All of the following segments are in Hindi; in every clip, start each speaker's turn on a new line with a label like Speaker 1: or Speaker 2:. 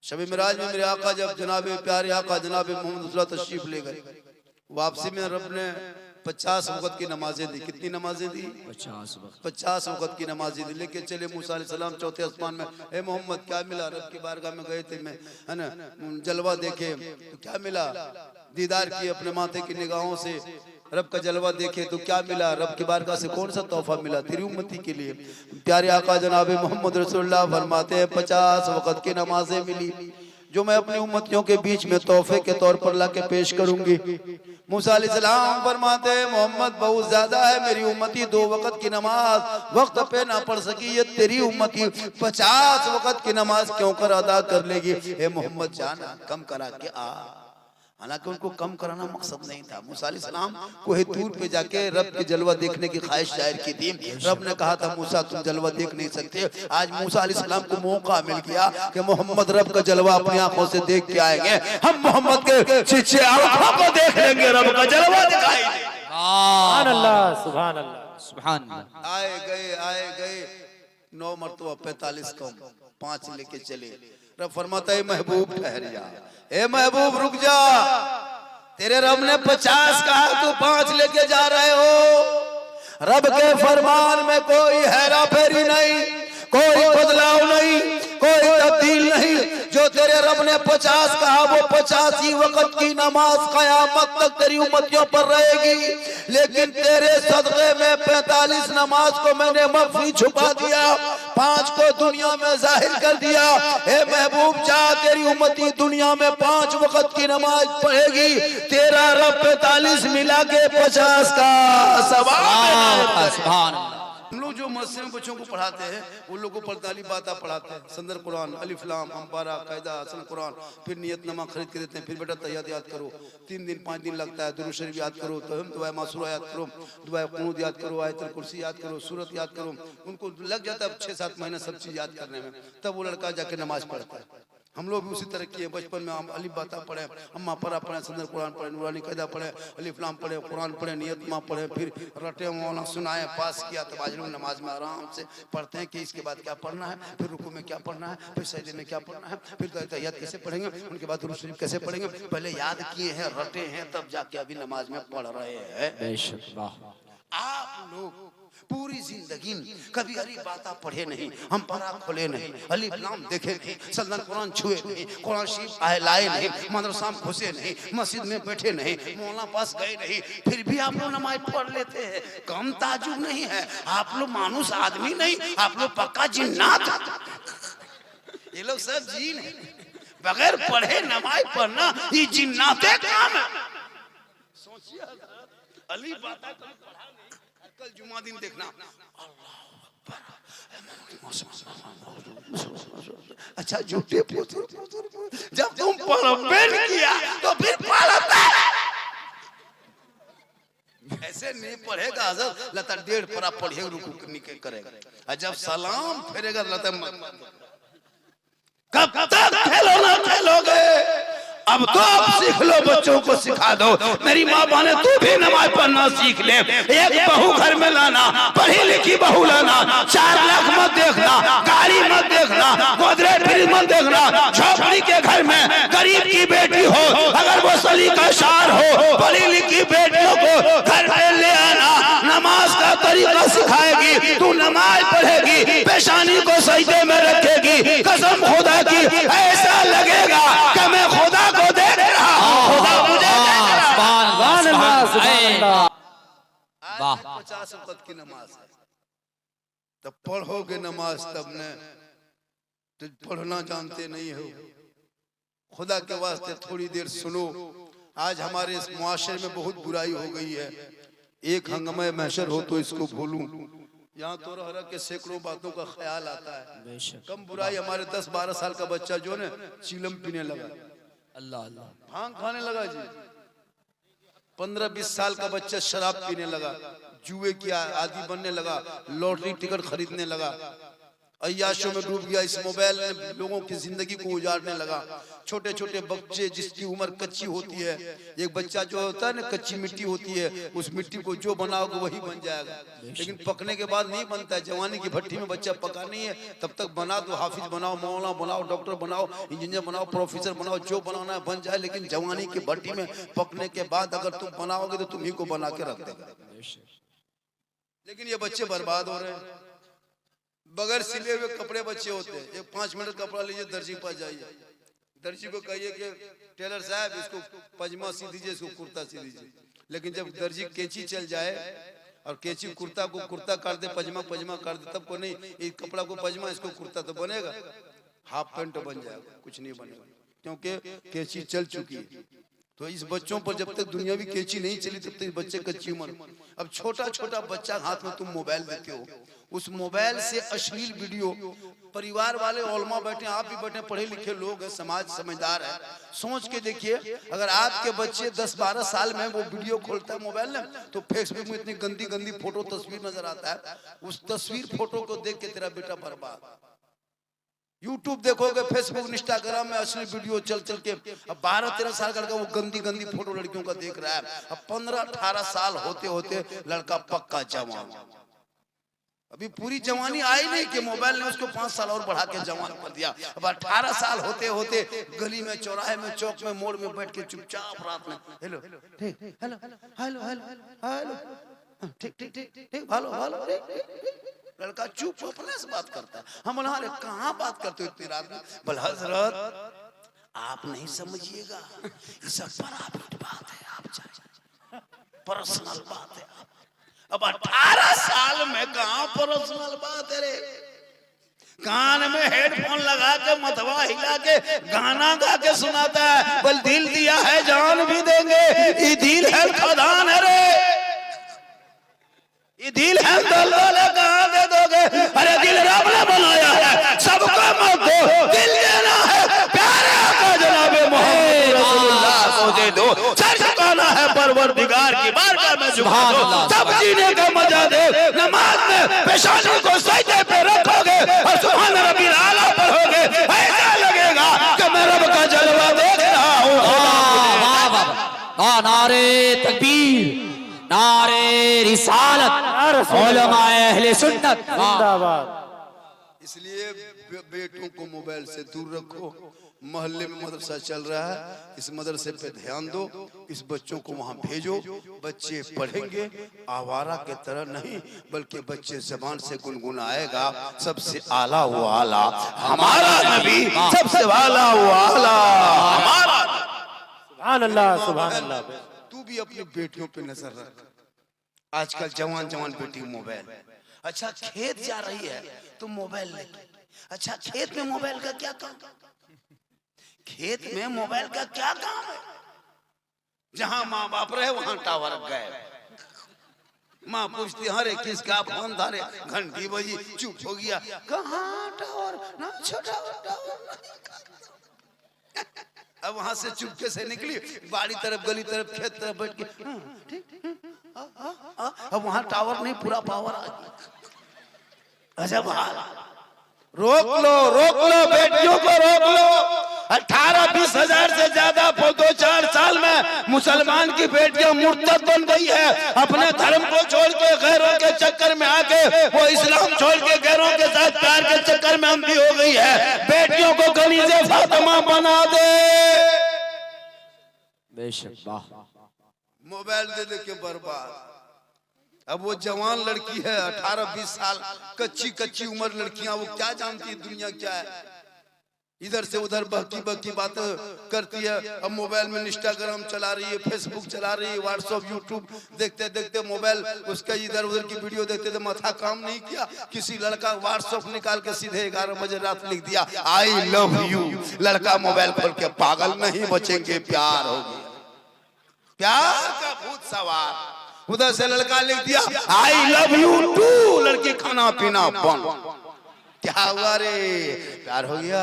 Speaker 1: शब मिराज में मेरे आका जब जनाबे प्यारे आका जनाबे मोहम्मद तशरीफ ले गए, वापसी में रब ने 50 वक्त की नमाजें दी। कितनी नमाजें दी? 50 वक्त की नमाजें दी। लेके चले मूसा अलैहिस्सलाम चौथे आसमान में। ए मोहम्मद क्या मिला? रब की बारगाह में गए थे मैं, है ना, जलवा देखे तो क्या मिला? दीदार किए अपने माथे की निगाहों से, रब का जलवा देखे तो क्या मिला? रब की बारगाह से कौन सा तोहफा मिला तेरी उम्मती के लिए? प्यारे आका जनाबे मोहम्मद रसूलुल्लाह फरमाते हैं 50 वक्त की नमाजें मिली जो मैं अपनी उम्मतियों के बीच में तोहफे के तौर पर लाके पेश करूंगी। मूसा अलैहिस्सलाम फरमाते हैं मोहम्मद बहुत ज्यादा है, मेरी उम्मती 2 वक्त की नमाज वक्त पे ना पढ़ सकी, ये तेरी उम्मती 50 वक्त की नमाज क्यों कर अदा कर लेगी? ए मोहम्मद जाना कम करा के आ। हालांकि उनको कम कराना मकसद नहीं था। मूसा अलैहिस्सलाम कोहे तूर पे जाके रब के जलवा देखने की ख्वाहिश जाहिर की थी। रब ने कहा था मूसा तुम जलवा देख नहीं सकते। आज मूसा अलैहिस्सलाम को मौका मिल गया कि मोहम्मद रब का जलवा अपनी आंखों से देख के आएंगे। हम मोहम्मद के चिच्चे आंखों को देख लेंगे, रब का जलवा दिखाई दे।
Speaker 2: सुभान अल्लाह, सुभान अल्लाह, सुभान अल्लाह।
Speaker 1: आए गए 9 मरतबा 45 कौम 5 लेके चले। रब फरमाता है महबूब ठहर जा, ए महबूब रुक जा, तेरे रब ने 50 कहा तू 5 लेके जा रहे हो। रब के फरमान में कोई हेरा फेरी नहीं, कोई बदलाव नहीं, कोई तब्दील नहीं। जो तेरे रब ने 50 कहा वो 50 ही वक्त की नमाज कयामत तक तेरी उम्मतियों पर रहेगी। लेकिन तेरे सदक़े में 45 नमाज को मैंने मख्फी छुपा दिया, 5 को दुनिया में जाहिर कर दिया। ए महबूब जा, तेरी उम्मती दुनिया में 5 वक्त की नमाज पढ़ेगी, तेरा रब 45 मिला के 50 का सवाब। हम लोग जो मस्जिद में बच्चों को पढ़ाते हैं उन लोगों को 45 बातें पढ़ाते हैं, संदर कुरान, अलिफ लाम अम्पारा कायदा हसन कुरान, फिर नियतनामा खरीद के देते हैं। फिर बेटा तहियात याद करो, 3 दिन 5 दिन लगता है। दुरूद शरीफ याद करो, तो हम दुआ मासूरा याद करो, दुआ कुनूत याद करो, आयतुल कुर्सी याद करो, सूरत याद करो। उनको लग जाता है 6-7 महीना सब चीज याद करने में, तब वो लड़का जाके नमाज पढ़ता है। हम लोग भी उसी तरह किए। बचपन में हम अलिफ बाता पढ़े, अम्मा परा पढ़े, संदर कुरान पढ़े, नूरानी कायदा पढ़े, अलिफ लाम पढ़े, कुरान पढ़े, नियतमा पढ़े, फिर रटे मौलाना सुनाए, पास किया। तब आज लोग नमाज में आराम से पढ़ते हैं कि इसके बाद क्या पढ़ना है, फिर रुकू में क्या पढ़ना है, फिर सजदे में क्या पढ़ना है, फिर तहियत कैसे पढ़ेंगे, उनके बाद दुरूद शरीफ कैसे पढ़ेंगे। पहले याद किए हैं, रटे हैं, तब जाके अभी नमाज में पढ़ रहे हैं। आप लोग पूरी जिंदगी कभी अलिफ बाता पढ़े नहीं, हम परा खोले नहीं, अलिफ लाम देखे नहीं, सल्लल्लाहु अलैहि कुरान छुए नहीं, कुरान शरीफ लाए नहीं, मदरसा में घुसे नहीं, मस्जिद में बैठे नहीं, मौलाना पास गए नहीं, फिर भी आप लोग नमाज पढ़ लेते हैं। कम ताजुब नहीं है, आप लोग मानुस आदमी नहीं, आप लोग पक्का जिन्नात। ये लोग सब जीन है, बगैर पढ़े नमाज पढ़ना ये जिन्नाते काम है। सोचिए अलिफ बाता कल जुमा दिन देखना, अच्छा झूठे जब तुम पढ़ किया तो फिर पढ़ता ऐसे नहीं पढ़ेगा। हज़रत लता 1.5 परा पढ़ेगा, रुकू करेगा, जब सलाम फेरेगा लता कब तक खेलोना खेलोगे? अब तो आप सीख लो, बच्चों को सिखा दो। मेरी माँ बहने तू भी नमाज पढ़ना सीख ले। एक बहू घर में लाना, पढ़ी लिखी बहू लाना, 4 लाख मत देखना, गाड़ी मत देखना, गोदरेज फ्रिज मत देखना। झोपड़ी के घर में गरीब की बेटी हो, अगर वो सलीका शार हो, पढ़ी लिखी बेटियों को घर में ले आना, नमाज का तरीका सिखाएगी, तू नमाज पढ़ेगी, पेशानी को सजदे में रखेगी। कसम खुदा की ऐसा लगेगा कि मैं खुदा को देख रहा हूं, खुदा मुझे देख रहा है। 50 वक्त की नमाज है, तब पढ़ोगे नमाज, तब ने तो पढ़ना जानते नहीं हो। खुदा के वास्ते थोड़ी देर सुनो। आज हमारे इस मुआशरे में बहुत बुराई हो गई है। एक हंगामा महशर हो तो इसको भूलूं, यहाँ तो रह के सैकड़ों बातों का ख्याल आता है। कम बुराई हमारे 10-12 साल का बच्चा जो है चीलम पीने लगा, अल्लाह अल्लाह, भांग खाने लगा जी। 15-20 साल का बच्चा शराब पीने लगा, जुए की आदी बनने लगा, लॉटरी टिकट खरीदने लगा। अय्याशों में डूब गया। इस मोबाइल ने लोगों की जिंदगी को उजाड़ने लगा। छोटे छोटे बच्चे जिसकी उम्र कच्ची होती है, एक बच्चा जो होता है ना कच्ची मिट्टी होती है, उस मिट्टी को जो बनाओगे वही बन जाएगा, लेकिन पकने के बाद नहीं बनता है। जवानी की भट्टी में बच्चा पका नहीं है, तब तक बना दो, हाफिज बनाओ, मौलाना बनाओ, डॉक्टर बनाओ, इंजीनियर बनाओ, प्रोफेसर बनाओ, जो बनाना है बन जाए, लेकिन जवानी की भट्टी में पकने के बाद अगर तुम बनाओगे तो तुम ही को बना के रख देगा। लेकिन ये बच्चे बर्बाद हो रहे हैं। बगैर सिले हुए कपड़े बच्चे होते हैं। एक 5 मीटर कपड़ा लीजिए, दर्जी के पास जाइए, दर्जी को कहिए कि टेलर साहब इसको पजामा सी दीजिए, इसको कुर्ता सी दीजिए। लेकिन जब दर्जी कैंची चल जाए और कैंची कुर्ता को कुर्ता काट दे, पजामा पजामा काट दे, तब को नहीं, इस कपड़ा को पजामा, इसको कुर्ता तो बनेगा, हाफ पैंट बन जाएगा, कुछ नहीं बनेगा, क्योंकि कैंची चल चुकी है। तो इस बच्चों पर जब तक दुनियावी कैंची नहीं चली तब तक बच्चे कच्ची उम्र। अब छोटा छोटा बच्चा हाथ में तुम मोबाइल देते हो, उस मोबाइल से अश्लील वीडियो, परिवार वाले ओलमा बैठे, आप भी बैठे, पढ़े लिखे लोग हैं, समाज समझदार है, सोच के देखिए, अगर आपके बच्चे 10-12 साल में वो वीडियो खोलता है मोबाइल में, तो फेसबुक में इतनी गंदी गंदी फोटो तस्वीर नजर आता है, उस तस्वीर फोटो को देख के तेरा बेटा बर्बाद। यूट्यूब देखोगे, फेसबुक, इंस्टाग्राम में असली वीडियो चल चल के, अब 12-13 साल का लड़का वो गंदी गंदी फोटो लड़कियों का देख रहा है। अब 15-18 साल होते होते लड़का पक्का जवान, अभी पूरी जवानी आई नहीं कि मोबाइल ने उसको 5 साल और बढ़ा के जवान कर दिया। अब 18 साल होते होते गली में, चौराहे में, चौक में, मोड़ में बैठ के चुपचाप रात में हेलो ठीक, हेलो हेलो हेलो हेलो ठीक ठीक ठीक ठीक, हेलो हेलो, लड़का चुप अपने से बात करता है। हम बोला अरे कहाँ बात करते हो इतनी रात में? बोल हजरत आप नहीं समझिएगा, ये सब प्राइवेट बात है, आप जाइए, पर्सनल बात है। अब 18 साल में कहाँ पर्सनल बात है रे? कान में हेडफोन लगा के मतवा हिला के गाना गा के सुनाता है, बोल दिल दिया है जान भी देंगे, ये दिल है खदान है रे, ये दिल है दलदल कहाँ दे दोगे? अरे दिल रब ने बनाया है, सबको मत दो, दिल देना है प्यारे आका जनाबे मोहम्मद रसूलुल्लाह को दे दो, सर झुकाना है परवरदिगार की बारगाह में झुका दो, तब जीने का मजा दे। नमाज में पेशानी को सजदे पे रखोगे और सुभान रब्बिल आला पढ़ोगे, ऐसा लगेगा कि मैं रब का जलवा देख रहा हूँ।
Speaker 2: नारे तकबीर, नारे रिसालत, उलमाए अहले सुन्नत जिंदाबाद।
Speaker 1: इसलिए बेटों को मोबाइल से दूर रखो। मोहल्ले में मदरसा चल रहा है, इस मदरसे पे ध्यान दो, इस बच्चों को वहाँ भेजो, बच्चे पढ़ेंगे, आवारा के तरह नहीं, बल्कि बच्चे जबान से गुनगुनाएगा, सबसे आला वो आला हमारा नबी, सबसे आला वो आला हमारा।
Speaker 2: सुभान अल्लाह, सुभान अल्लाह।
Speaker 1: तू भी अपनी बेटियों पे नजर रख। आजकल जवान जवान बेटी मोबाइल, अच्छा खेत जा रही है तो मोबाइल लेके, अच्छा खेत में मोबाइल का क्या काम? खेत में मोबाइल का क्या काम है? जहां माँ बाप रहे वहां टावर गए, माँ पूछती अरे किसका फोन था रे, घंटी बजी, चुप हो गया, कहाँ टावर ना, छोटा टावर। अब वहां से चुपके से निकली, बाड़ी तरफ, गली तरफ, खेत तरफ बैठ के अब वहां टावर नहीं, पूरा पावर आ गया। अजब हाल। रोक लो बेटियों को रोक लो। 18-20 हजार से ज्यादा 2-4 साल में मुसलमान की बेटियां मुर्तद बन गई है, अपने धर्म को छोड़ के गैरों के चक्कर में आके वो इस्लाम छोड़ के गैरों के साथ प्यार के चक्कर में अंधी हो गई है। बेटियों को कनीज़े फातिमा बना दे।
Speaker 2: बेशक, वाह।
Speaker 1: मोबाइल दे दे के बर्बाद। अब वो जवान लड़की है 18-20 साल, कच्ची उम्र लड़कियां, वो क्या जानती है दुनिया क्या है, इधर से उधर बहकी बातें करती है। अब मोबाइल में इंस्टाग्राम चला रही है, फेसबुक चला रही है, व्हाट्सएप, यूट्यूब देखते देखते मोबाइल, उसका इधर उधर की वीडियो देखते थे, माथा काम नहीं किया। किसी लड़का व्हाट्सएप निकाल के सीधे 11 बजे रात लिख दिया आई लव यू, लड़का मोबाइल खोल के पागल नहीं बचेंगे, प्यार हो गया, प्यार का भूत सवार। उधर से लड़का लिख दिया आई लव यू टू, लड़की खाना पीना बंद। क्या हुआ रे, प्यार हो गया,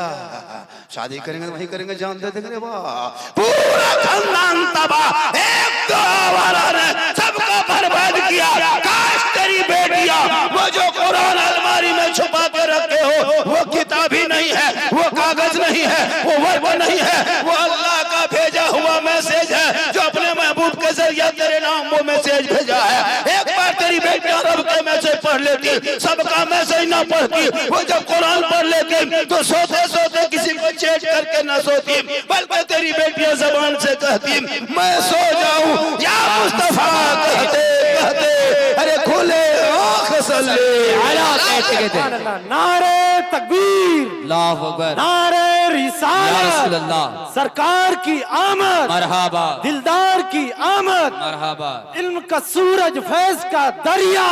Speaker 1: शादी करेंगे वही करेंगे, जान दे देंगे। वाह, पूरा खानदान तबाह, एक दो आवारा ने सबको बर्बाद किया। काश तेरी बेटियां वो जो कुरान अलमारी में छुपा के रखे हो वो किताब ही नहीं है, वो कागज नहीं है, वो वर्क नहीं है, वो अल्लाह का भेजा हुआ मैसेज है जो अपने महबूब के जरिए तेरे नाम वो मैसेज भेजा है। एक बार तेरी बेटी रब के मैसेज पढ़ लेती, सबका मैसेज ना पढ़ती, वो जब कुरान पढ़ लेती तो सोते सोते किसी को चेट करके ना सोती, बल्कि तेरी बेटियां जबान से कहती मैं सो जाऊं या मुस्तफा कहते कहते अरे खुले आँख सल्ले
Speaker 2: आला कहते कहते
Speaker 3: नारे तकबीर,
Speaker 2: अल्लाहु अकबर,
Speaker 3: नारे
Speaker 2: या
Speaker 3: रिसालत,
Speaker 2: रसूल अल्लाह,
Speaker 3: सरकार की आमद,
Speaker 2: मरहबा
Speaker 3: दिलदार की आमद,
Speaker 2: मरहबा,
Speaker 3: इल्म का सूरज फैज का दरिया,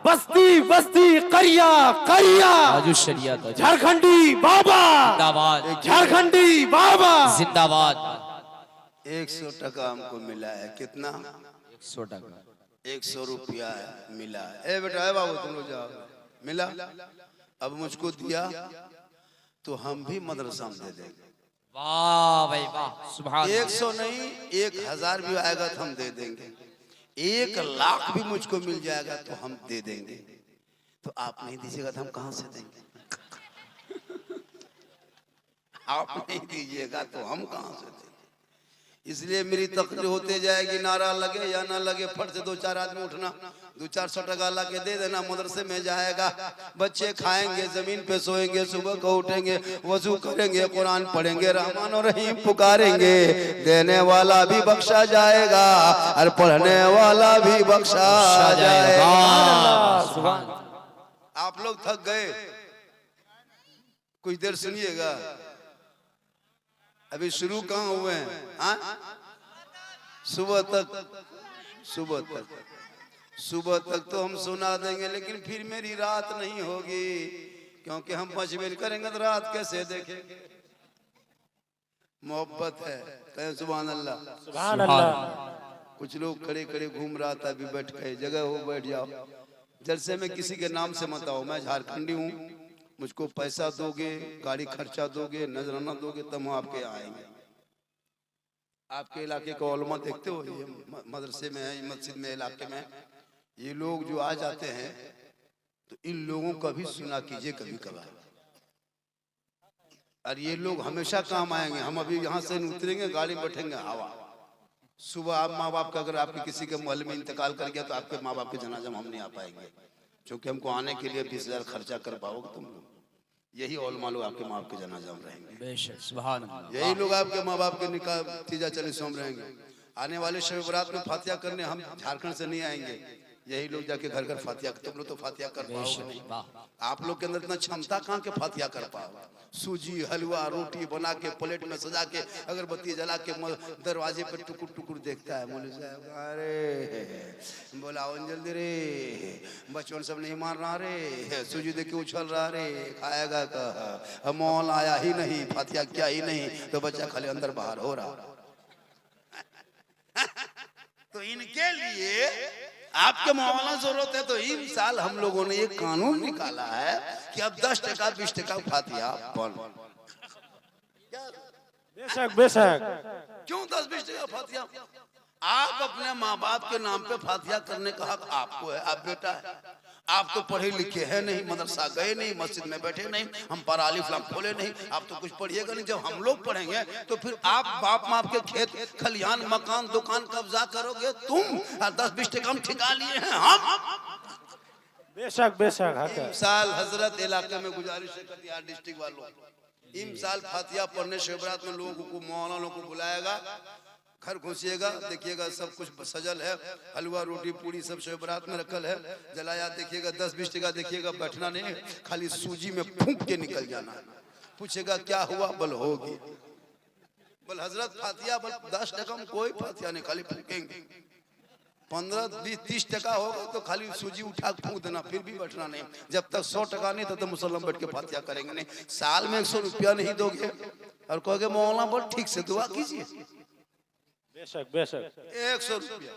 Speaker 3: बस्ती बस्ती करिया करिया,
Speaker 2: ताजु शरीयत,
Speaker 3: झारखंडी बाबा,
Speaker 2: जिंदाबाद,
Speaker 3: झारखंडी बाबा।
Speaker 2: जिंदाबाद।
Speaker 1: 100 टका हमको मिला है। कितना?
Speaker 2: 100 टका,
Speaker 1: 100 रुपया मिला है। ए बेटा है बाबू तुम लोग जाओ, मिला। अब मुझको दिया तो हम भी मदरसा में दे देंगे।
Speaker 2: वाह भाई वाह, सुभान
Speaker 1: 100 नहीं 1000 भी आएगा तो हम दे देंगे, 1 लाख भी मुझको मिल जाएगा तो हम दे देंगे। तो आप नहीं दीजिएगा तो हम कहां से देंगे? आप नहीं दीजिएगा तो हम कहां से देंगे? इसलिए मेरी तकरीर होते जाएगी, नारा लगे या ना लगे, फट से 2-4 आदमी उठना, 200-400 टका ला के दे देना, मदरसे में जाएगा, बच्चे खाएंगे, जमीन पे सोएंगे, सुबह को उठेंगे, वजू करेंगे, कुरान पढ़ेंगे, रहमान और रहीम पुकारेंगे, देने वाला भी बख्शा जाएगा और पढ़ने वाला भी बख्शा जाएगा। आप लोग थक गए, कुछ देर सुनिएगा, अभी शुरू कहाँ हुए हैं? हाँ? सुबह तक तो हम सुना देंगे, लेकिन फिर मेरी रात नहीं होगी, क्योंकि हम मशवरे करेंगे तो रात कैसे देखेंगे? मोहब्बत है, कहें सुभान अल्लाह।
Speaker 3: सुभान अल्लाह।
Speaker 1: कुछ लोग खड़े खड़े घूम रहा था, अभी बैठ गए, जगह हो बैठ जाओ। जलसे में किसी के नाम से मत आओ, मैं झारखंडी हूँ, मुझको पैसा दोगे, गाड़ी खर्चा दोगे, नजराना दोगे, तब हम आपके यहाँ आएंगे। आपके इलाके का उलमा देखते हो, ये मदरसे में है, मस्जिद में, इलाके में ये लोग जो आ जाते हैं तो इन लोगों का भी सुना कीजिए कभी कभार। और ये लोग हमेशा काम आएंगे। हम अभी यहाँ से उतरेंगे, गाड़ी में बैठेंगे, हवा सुबह आप माँ बाप का अगर आपके किसी के मोहल्ले में इंतकाल कर गया तो आपके माँ बाप के जनाजा में हम नहीं आ पाएंगे, क्योंकि हमको आने के लिए 20,000 खर्चा कर पाओगे तुम लोग। यही औलमा लोग आपके माँ बाप के जनाजा में रहेंगे,
Speaker 2: बेशक, सुभान अल्लाह।
Speaker 1: यही लोग आपके माँ बाप के निकाह तीजा चले सोम रहेंगे। आने वाले शब बरात में फातिहा करने हम झारखंड से नहीं आएंगे, यही लोग जाके घर घर फातिहा। तुम लोग तो फातिहा कर पाओगे नहीं, आप लोग के अंदर इतना क्षमता कहाँ के फातिहा कर पाओगे? सूजी हलवा रोटी बना के प्लेट में सजा के अगरबत्ती जला के दरवाजे पे टुकुर टुकुर देखता है मौलवी साहब, अरे बोला जल्दी रे, बचपन सब नहीं मार रहा रे, सूजी देख के उछल रहा रे, खाएगा का मौल आया ही नहीं, फातिहा किया ही नहीं, तो बच्चा खाली अंदर बाहर हो रहा। तो इनके लिए आपके मौलाना जरूरत है। तो इन साल हम लोगों ने एक कानून निकाला है कि अब 10 टका 20 टका फातिहा बंद।
Speaker 3: बेशक बेशक।
Speaker 1: क्यों 10-20 टका फातिहा? आप अपने माँ बाप के नाम पे फातिहा करने का हक आपको है। आप बेटा है, आप तो पढ़े लिखे हैं नहीं, मदरसा गए नहीं, मस्जिद में बैठे नहीं, हम पर अलिफ लाम खोले नहीं, आप तो कुछ पढ़िएगा नहीं। जब हम लोग पढ़ेंगे तो फिर आप बाप माँ के खेत खलियान मकान दुकान कब्जा करोगे तुम, और 10-20 टका हम ठिका लिए हैं हम।
Speaker 3: बेशक बेशक।
Speaker 1: इम साल हजरत इलाके में गुजारिश है कटिहार डिस्ट्रिक्ट वालों, इम साल फातिहा पढ़ने शिवरात में लोगों को मौलाना को बुलाएगा, घर घुसिएगा, देखिएगा सब कुछ सजल है, हलवा रोटी पूरी सब शिवरात में रखल है, जलाया देखिएगा, 10-20 टका देखिएगा, बैठना नहीं, खाली सूजी में फूंक के निकल जाना। पूछेगा क्या हुआ? बल होगी, बल हजरत फातिहा, बल 10 टका में कोई फातिहा नहीं, खाली फूकेंगे। 15-20-30 टका होगा तो खाली सूजी उठा फूंक देना, फिर भी बैठना नहीं। जब तक 100 टका नहीं तो मुसल्लम बैठ के फातिहा करेंगे नहीं। साल में 100 रुपया नहीं दोगे और कहोगे मौलाना बोल ठीक से दुआ कीजिए।
Speaker 3: बेशक बेशक।
Speaker 1: 100 रुपया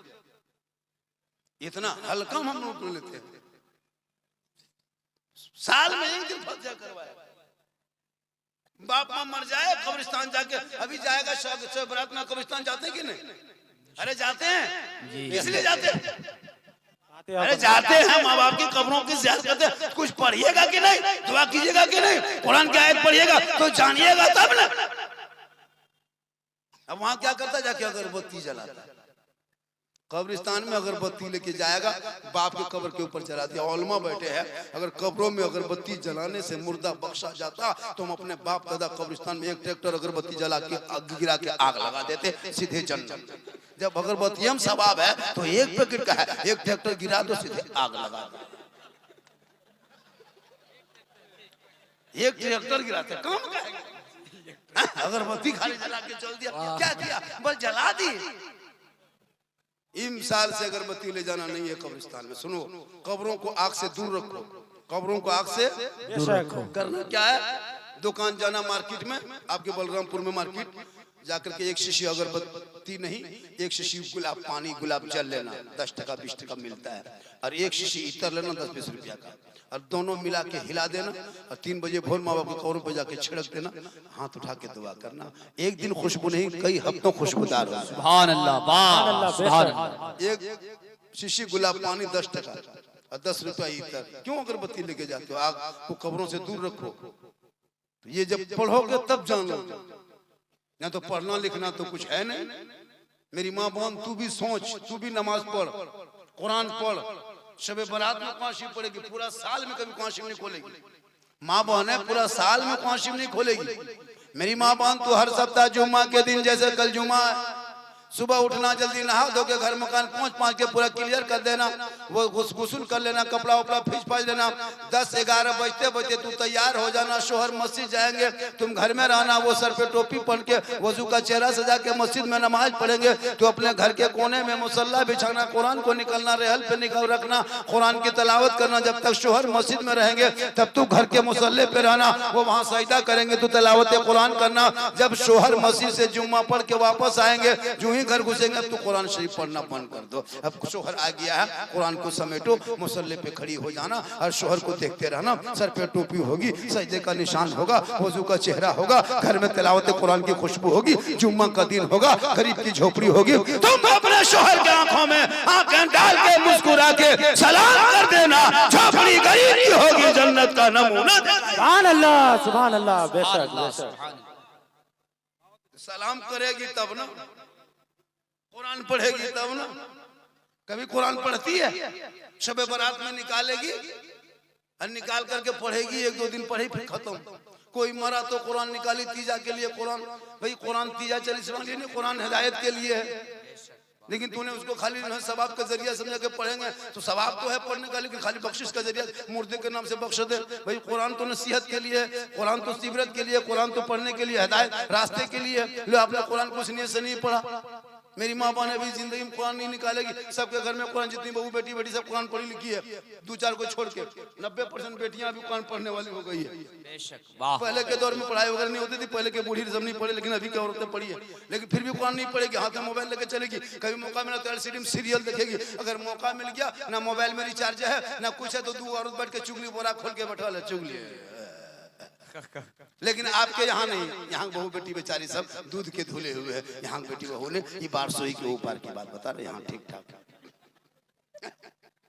Speaker 1: इतना हल्का हम लोग लेते हैं। साल में एक दिन फातिहा करवाए, बाप माँ मर जाए कब्रिस्तान जाके, अभी जाएगा शब बरात में कब्रिस्तान जाते हैं कि नहीं? अरे जाते हैं, इसलिए जाते हैं। अरे जाते हैं माँ बाप की कब्रों की ज़ियारत करते हैं, कुछ पढ़िएगा कि नहीं, दुआ कीजिएगा कि नहीं, कुरान की आयत पढ़िएगा तो जानिएगा तब ना। अब वहां क्या करता, जाके अगरबत्ती जलाता है। कब्रिस्तान में अगरबत्ती लेके जाएगा, बाप के कब्र के ऊपर जला दिया। औलमा बैठे हैं, अगर कब्रों में अगरबत्ती जलाने से मुर्दा बख्शा जाता तो हम अपने बाप दादा कब्रिस्तान में एक ट्रैक्टर अगरबत्ती जला के गिरा के आग लगा देते, सीधे जन्नत। जब अगरबत्ती हम सवाब है तो एक पैकेट का है, एक ट्रैक्टर गिरा तो सीधे आग लगा दे। एक ट्रैक्टर गिराते काम का है, अगरबत्ती खाली जला के चल दिया, क्या किया, बस जला दी। इमसाल से अगरबत्ती ले जाना नहीं है कब्रिस्तान में। सुनो, कब्रों को आग से दूर रखो, कब्रों को आग से दूर रखो। करना क्या है, दुकान जाना मार्केट में, आपके बलरामपुर में मार्केट जाकर के एक शीशी अगरबत्ती नहीं, एक शीशी गुलाब पानी गुलाब जल लेना, 10 टका 20 टका मिलता है, और एक शीशी इतर लेना 10-20 रुपया का, और दोनों मिला के हिला देना, और 3 बजे भोर माँ बाप के कब्रों पे जाके छिड़क देना, हाथ उठा के दुआ करना। एक दिन खुशबू नहीं, कई हफ्तों खुशबूदार हो। सुभान अल्लाह, सुभान अल्लाह। एक शीशी गुलाब पानी 10 टका और 10 रुपया इतर। क्यों अगरबत्ती लेके जाते हो, आग को कब्रों से दूर रखो। तो ये जब पढ़ोगे तब जानो, ना तो पढ़ना लिखना तो कुछ है नहीं। मेरी माँ बहन, तू भी सोच, तू भी नमाज पढ़, कुरान पढ़, शबे बारात में कुरान शरीफ पढ़ेगी, पूरा साल में कभी कुरान शरीफ नहीं खोलेगी। माँ बहन है, पूरा साल में कुरान शरीफ नहीं खोलेगी। मेरी माँ बहन, तू हर सप्ताह जुम्मा के दिन, जैसे कल जुम्मा है, सुबह उठना, जल्दी नहा धो के घर मकान पहुंच के पूरा क्लियर कर देना, वो गुस्ल कर लेना, कपड़ा उपड़ा फीच फाच लेना, 10-11 बजते बजते तू तैयार हो जाना। शोहर मस्जिद जाएंगे, तुम घर में रहना, वो सर पे टोपी पहन के वजू का चेहरा सजा के मस्जिद में नमाज पढ़ेंगे। तो अपने घर के कोने में मुसल्ला बिछाना, कुरान को निकलना, रेहल पे निकल रखना, कुरान की तलावत करना। जब तक शोहर मस्जिद में रहेंगे तब तू घर के मुसल्ले पे रहना, वो वहाँ सजदा करेंगे, तू तलावत कुरान करना। जब शोहर मस्जिद से जुम्मा पढ़ के वापस आएंगे, जो ही घर घुसेंगे, अब तो कुरान शरीफ पढ़ना बंद कर दो। अब शोहर आ गया है, कुरान को समेटो, मुसल्ले पे खड़ी हो जाना और शोहर को देखते रहना। सर पे टोपी होगी, सजदे का निशान होगा, वजू का चेहरा होगा, घर में तिलावत कुरान की खुशबू होगी, जुम्मा का दिन होगा, गरीब की झोपड़ी होगी। तुम अपने शोहर के आंखों में आंखें डाल के मुस्कुरा के सलाम कर देना, झोपड़ी गरीब की होगी, जन्नत का नमूना।
Speaker 3: सुभान अल्लाह, सुभान अल्लाह। बेशक बेशक,
Speaker 1: सलाम करेगी तब ना, कुरान पढ़ेगी तब ना। कभी कुरान पढ़ती है, शबे बारात में निकालेगी और निकाल करके पढ़ेगी, 1-2 दिन पढ़ी फिर खत्म। कोई मरा तो कुरान निकाली तीजा के लिए, कुरान भाई कुरान तीजा 40 वाली नहीं, कुरान हिदायत के लिए है। लेकिन तूने उसको खाली सवाब का जरिया समझा के पढ़ेंगे तो सवाब तो है पढ़ने का, लेकिन खाली बख्शिश का जरिया, मुर्दे के नाम से बख्श दे। भाई कुरान तो नसीहत के लिए, कुरान तो सिबरत के लिए, कुरान तो पढ़ने के लिए, हिदायत रास्ते के लिए। लो आपने कुरान कुछ नीयत से नहीं पढ़ा। मेरी माँ बहन अभी जिंदगी में कुरान नहीं निकालेगी। सबके घर में कुरान, जितनी बहू बेटी बेटी सब कुरान पढ़ी लिखी है, 2-4 को छोड़ के 90% बेटियां अभी कुरान पढ़ने वाली हो गई है। पहले के दौर में पढ़ाई वगैरह नहीं होती थी, पहले के बूढ़ी सब नहीं पढ़े, लेकिन अभी की औरतें पढ़ी है, लेकिन फिर भी कुरान नहीं पढ़ेगी, हाथ में मोबाइल लेके चलेगी। कभी मौका मिला तो LCD में सीरियल देखेगी। अगर मौका मिल गया, ना मोबाइल में रिचार्ज है ना कुछ है, तो 2 औरत बैठ के चुगली बोरा खोल के बैठा है, चुगली। लेकिन आपके यहाँ नहीं, यहाँ बहू बेटी बेचारी सब दूध के धुले हुए हैं। यहाँ बेटी बहू ने ये बार सोई के ऊपर की बात बता रहे, यहाँ ठीक ठाक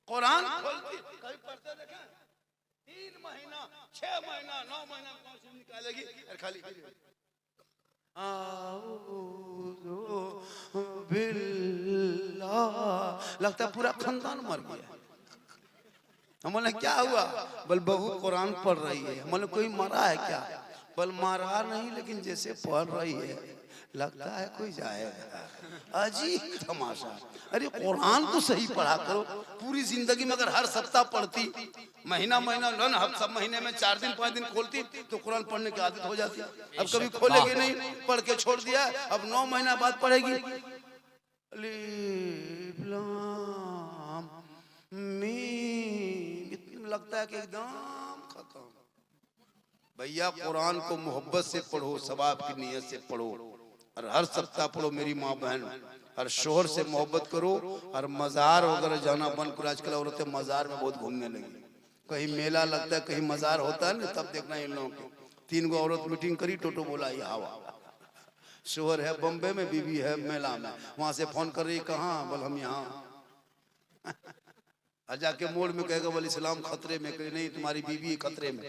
Speaker 1: कुरान खोलती, कभी पढ़ते देखे 3 महीना 6 महीना 9 महीना कौन निकालेगी और खाली लगता पूरा खानदान मर गया। हमने क्या हुआ, बल बहू कुरान पढ़ रही है। हमने कोई मरा है क्या, बल मारा नहीं, लेकिन जैसे पढ़ रही है लगता है कोई जाएगा। अजीब तमाशा। अरे कुरान तो सही पढ़ा करो। पूरी जिंदगी में अगर हर सप्ताह पढ़ती, महीना सब महीने में 4 दिन 5 दिन खोलती तो कुरान पढ़ने की आदत हो जाती। अब कभी खोलेगी नहीं, पढ़ के छोड़ दिया, अब 9 महीना बाद पढ़ेगी। लगता है कि एकदम खत्म। भैया कुरान को मोहब्बत से पढ़ो, सवाब की नीयत से पढ़ो, और हर सप्ताह पढ़ो मेरी माँ बहन। और शोहर से मोहब्बत करो, और मजार वगैरह जाना बंद करो। आजकल औरतें मजार में बहुत घूमने लगी। कहीं मेला लगता है, कहीं मजार होता है ना, तब देखना इन लोगों को। 3 गो औरत मीटिंग करी, टोटो बोला ये हवा। शोहर है बम्बे में, बीवी है मेला में, वहां से फोन कर रही, कहाँ, बोल हम यहाँ। और जाके मोड़ में कहेगा बोले इस्लाम खतरे में, कहे नहीं तुम्हारी बीवी खतरे में।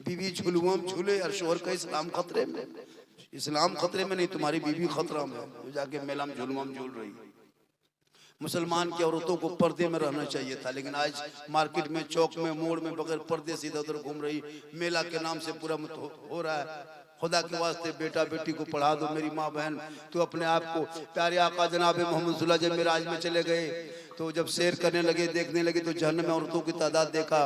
Speaker 1: बीवी झुलुआम झूले और शोहर का इस्लाम खतरे में। इस्लाम खतरे में नहीं, तुम्हारी बीवी खतरा में। तो जाके मेला में झुलुआम झूल रही। मुसलमान की औरतों को पर्दे में रहना चाहिए था, लेकिन आज मार्केट में, चौक में, मोड़ में बगैर पर्दे से इधर उधर घूम रही। मेला के नाम से पूरा हो रहा है। खुदा के वास्ते बेटा बेटी को पढ़ा दो। मेरी माँ बहन, तो अपने आप को प्यारे आका जनाब मोहम्मद सल्लल्लाहु अलैहि वसल्लम जब मेराज में चले गए तो जब सैर करने लगे, देखने लगे तो जहन्नम में औरतों की तादाद देखा।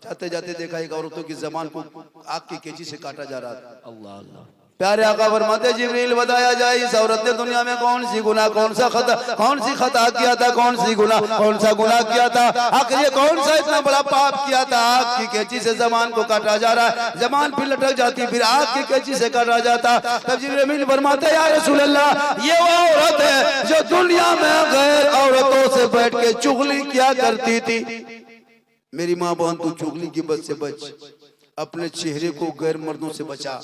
Speaker 1: जाते जाते देखा एक औरतों की ज़बान को आग की कैंची से काटा जा रहा था।
Speaker 2: अल्लाह अल्लाह।
Speaker 1: प्यारे आका फरमाते जिब्रील बताया जाए इस औरत ने दुनिया में कौन सी गुनाह, कौन सी खता किया था, कौन सी गुनाह, कौन सा गुनाह किया था, आखिर ये कौन सा इतना बड़ा पाप किया था। आग की कैंची से जबान को काटा जा रहा है, जबान फिर लटक जाती, फिर आग की कैंची से काटा जाता। तब जिब्रील फरमाते या रसूल अल्लाह, ये वो औरत है जो दुनिया में गैर औरतों से बैठ के चुगली किया करती थी। मेरी माँ बहन, तू चुगली की बद से बच, अपने चेहरे को गैर मर्दों से बचा।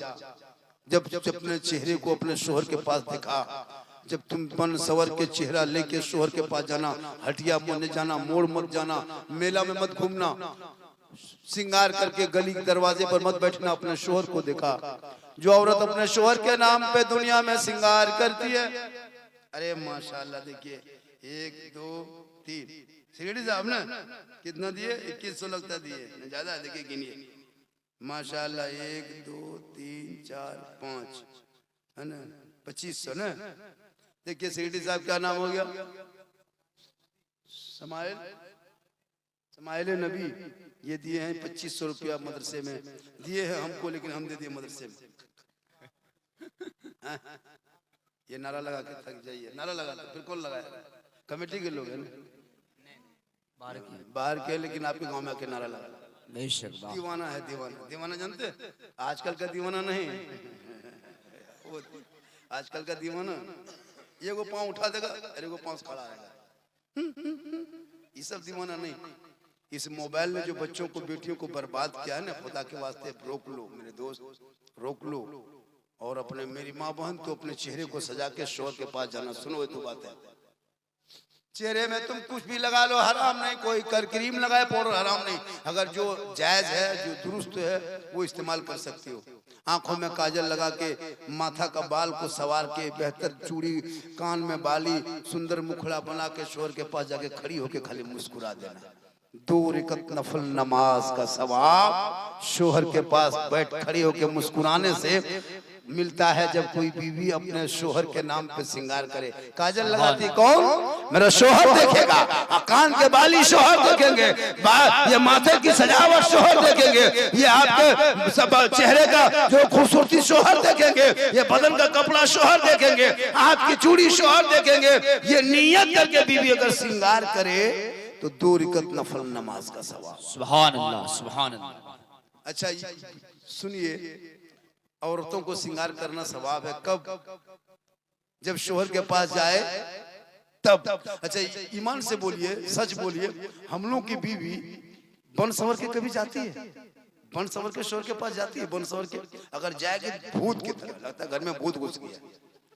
Speaker 1: जब अपने चेहरे को अपने शोहर के पास दिखा, जब तुम बन सवर के चेहरा लेके शोहर के पास जाना, हटिया मत जाना, मोड़ मत जाना, मेला में मत घूमना, सिंगार करके गली के दरवाजे पर मत बैठना, अपने शोहर को देखा। जो औरत अपने शोहर के नाम पे दुनिया में सिंगार करती है, अरे माशाल्लाह, देखिए 1 2 3 सिगरेट साहब ना कितना दिए, 2100 लगता दिए, ज्यादा देखिए गिनिए माशाल्लाह, 1 2 3 4 5 है ना, 2500 ना। देखिए सेक्रेटरी साहब क्या नाम हो गया, समाइल नबी। ये दिए हैं 2500 रुपया मदरसे में दिए हैं हमको, लेकिन हम दे दिए मदरसे में। ये नारा लगा के थक जाइए, नारा लगा फिर कौन लगाया, कमेटी के लोग हैं ना, बाहर के, लेकिन आपके गांव में आके नारा लगा। दीवाना है, दीवाना, दीवाना जानते, आजकल का दीवाना नहीं, वो आजकल का दीवाना ये को पांव उठा देगा, अरे को पांव खड़ा रहेगा। ये सब दीवाना नहीं। इस मोबाइल ने जो बच्चों को, बेटियों को बर्बाद किया है ना, खुदा के वास्ते रोक लो मेरे दोस्त, रोक लो। और अपने, मेरी माँ बहन, तो अपने चेहरे को सजा के शोहर के पास जाना। सुनो तो बात है, चेहरे में तुम कुछ भी लगा लो, हराम नहीं। कोई कर क्रीम लगाए पाउडर, हराम नहीं। अगर जो जायज है, जो दुरुस्त है, वो इस्तेमाल कर सकती हो। आंखों में काजल लगा के, माथा का बाल को सवार के, बेहतर चूड़ी, कान में बाली, सुंदर मुखड़ा बना के शोहर के पास जाके खड़ी होके खाली मुस्कुरा देना। 2 रकात नफल नमाज का सवाब शोहर के पास बैठ खड़ी होके मुस्कुराने से मिलता है। जब कोई बीवी अपने शोहर के नाम पे सिंगार करे, काजल लगाती कौन, मेरा शोहर देखेगा, कान के बाली शोहर देखेंगे, ये माथे की सजावट शोहर देखेंगे, ये आपके सब चेहरे का जो खूबसूरती शोहर देखेंगे, ये बदन का कपड़ा शोहर देखेंगे, हाथ की चूड़ी शोहर देखेंगे। ये नियत करके बीवी अगर सिंगार करे तो 2 रकात नफल नमाज का सवाब।
Speaker 2: सुभान अल्लाह, सुभान अल्लाह। अच्छा
Speaker 1: सुनिए, औरतों को सिंगार करना सवाब है कब, जब शोहर के पास जाए तब। अच्छा ईमान से बोलिए, सच बोलिए, हम लोग की बीवी बन सवर के कभी जाती है, बन सवर के शोहर के पास जाती है, बन सवर के अगर जाएगी भूत की तरह, लगता है घर में भूत घुस गया।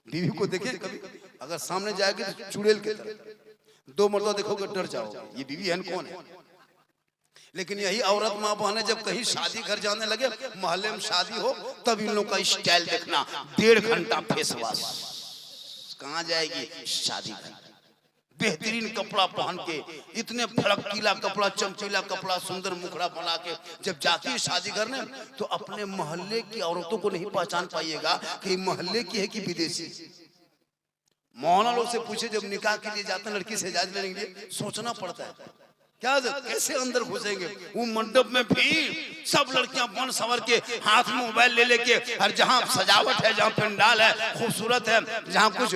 Speaker 1: बीवी को देखिए कभी, अगर सामने जाएगी तो चुड़ैल की तरह, 2 मर्तबा देखोगे डर जाओगे, ये बीवी है कौन है। लेकिन यही औरत माँ बहन जब कहीं शादी घर जाने लगे, मोहल्ले में शादी हो, तब इन लोगों का स्टाइल देखना, 1.5 घंटा फेस वॉश, कहाँ जाएगी शादी घर, बेहतरीन कपड़ा पहन के, इतने फड़कीला कपड़ा, चमकीला कपड़ा, सुंदर मुखड़ा बना के जब जाती है शादी करने, तो अपने मोहल्ले की औरतों को नहीं पहचान पाइएगा कि मोहल्ले की है कि विदेशी। मोहल्ला लोग से पूछे, जब निकाह के लिए जाते हैं, लड़की से इजाजत लेने के लिए सोचना पड़ता है, क्या कैसे अंदर घुसेंगे। वो मंडप में भीड़, सब लड़कियां बन सवर के, हाथ में मोबाइल ले लेके, और जहाँ सजावट है, जहाँ पंडाल है खूबसूरत है, जहाँ कुछ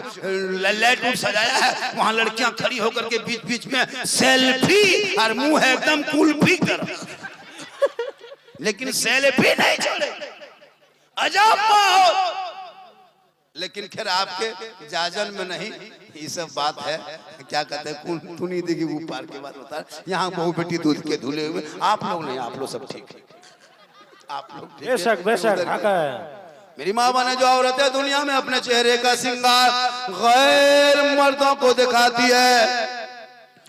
Speaker 1: लाइट सजाया है, वहाँ लड़कियां खड़ी होकर के बीच बीच में सेल्फी, और मुंह है एकदम कुल्फी तरह, लेकिन सेल्फी नहीं छोड़े, अजब माहौल। लेकिन खैर आपके जाजन में नहीं, ये सब बात है, क्या कहते हैं, तू नहीं देगी वो पार के बाद बता। यहाँ बहू बेटी दूध के धुले हुए, आप लोग नहीं, आप लोग सब ठीक है, आप लोग
Speaker 3: बेशक बेशक हक है।
Speaker 1: मेरी माँ बने जो औरतें दुनिया में अपने चेहरे का सिंगार गैर मर्दों को दिखाती है,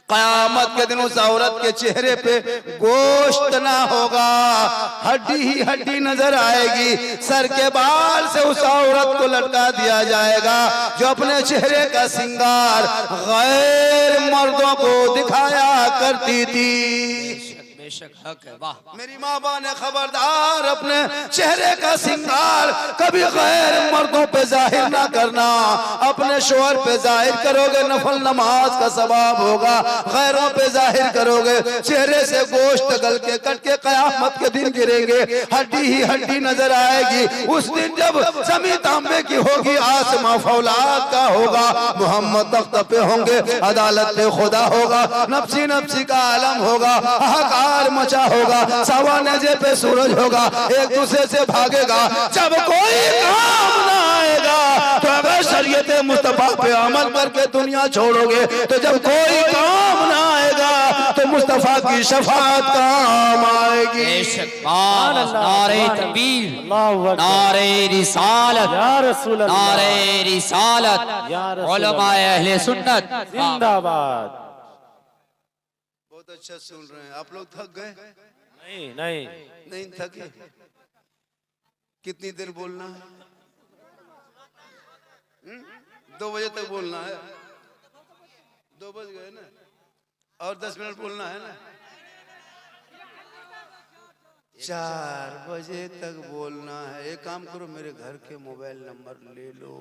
Speaker 1: कयामत के दिन उस औरत के चेहरे पे गोश्त ना होगा, हड्डी ही हड्डी नजर आएगी। सर के बाल से उस औरत को लटका दिया जाएगा जो अपने चेहरे का श्रृंगार गैर मर्दों को दिखाया करती थी।
Speaker 2: बेशक हक है। वाह
Speaker 1: मेरी माँ बाप ने खबरदार अपने चेहरे का श्रृंगार कभी गैर मर्दों पे जाहिर ना करना। अपने शोहर पे जाहिर करोगे नफल नमाज का सवाब होगा, गैरों पे जाहिर करोगे चेहरे से गोश्त गल के कट के कयामत के दिन गिरेंगे, हड्डी ही हड्डी नजर आएगी। उस दिन जब जमीन तांबे की होगी, आसमां फौलाद का होगा, मोहम्मद तख्त पे होंगे, अदालत पे खुदा होगा, नफ्सी नफ्सी का आलम होगा, हाहाकार मचा होगा, सवानजे पे सूरज होगा, एक दूसरे से भागेगा। जब कोई काम ना आएगा तो अगर शरीयत मुस्तफा पे अमल करके दुनिया छोड़ोगे, तो जब कोई काम ना आएगा तो मुस्तफा की शफाअत काम आएगी।
Speaker 2: नारे तकबीर, नारे रिसालत, नारे रिसालत, उलमाए अहले सुन्नत
Speaker 3: जिंदाबाद।
Speaker 1: बहुत अच्छा सुन रहे हैं आप लोग। थक गए?
Speaker 3: नहीं
Speaker 1: थके। कितनी देर बोलना है? 2 बजे तक बोलना है। 2 बज गए ना, और 10 मिनट बोलना है ना। 4 बजे तक बोलना है। एक काम करो, मेरे घर के मोबाइल नंबर ले लो,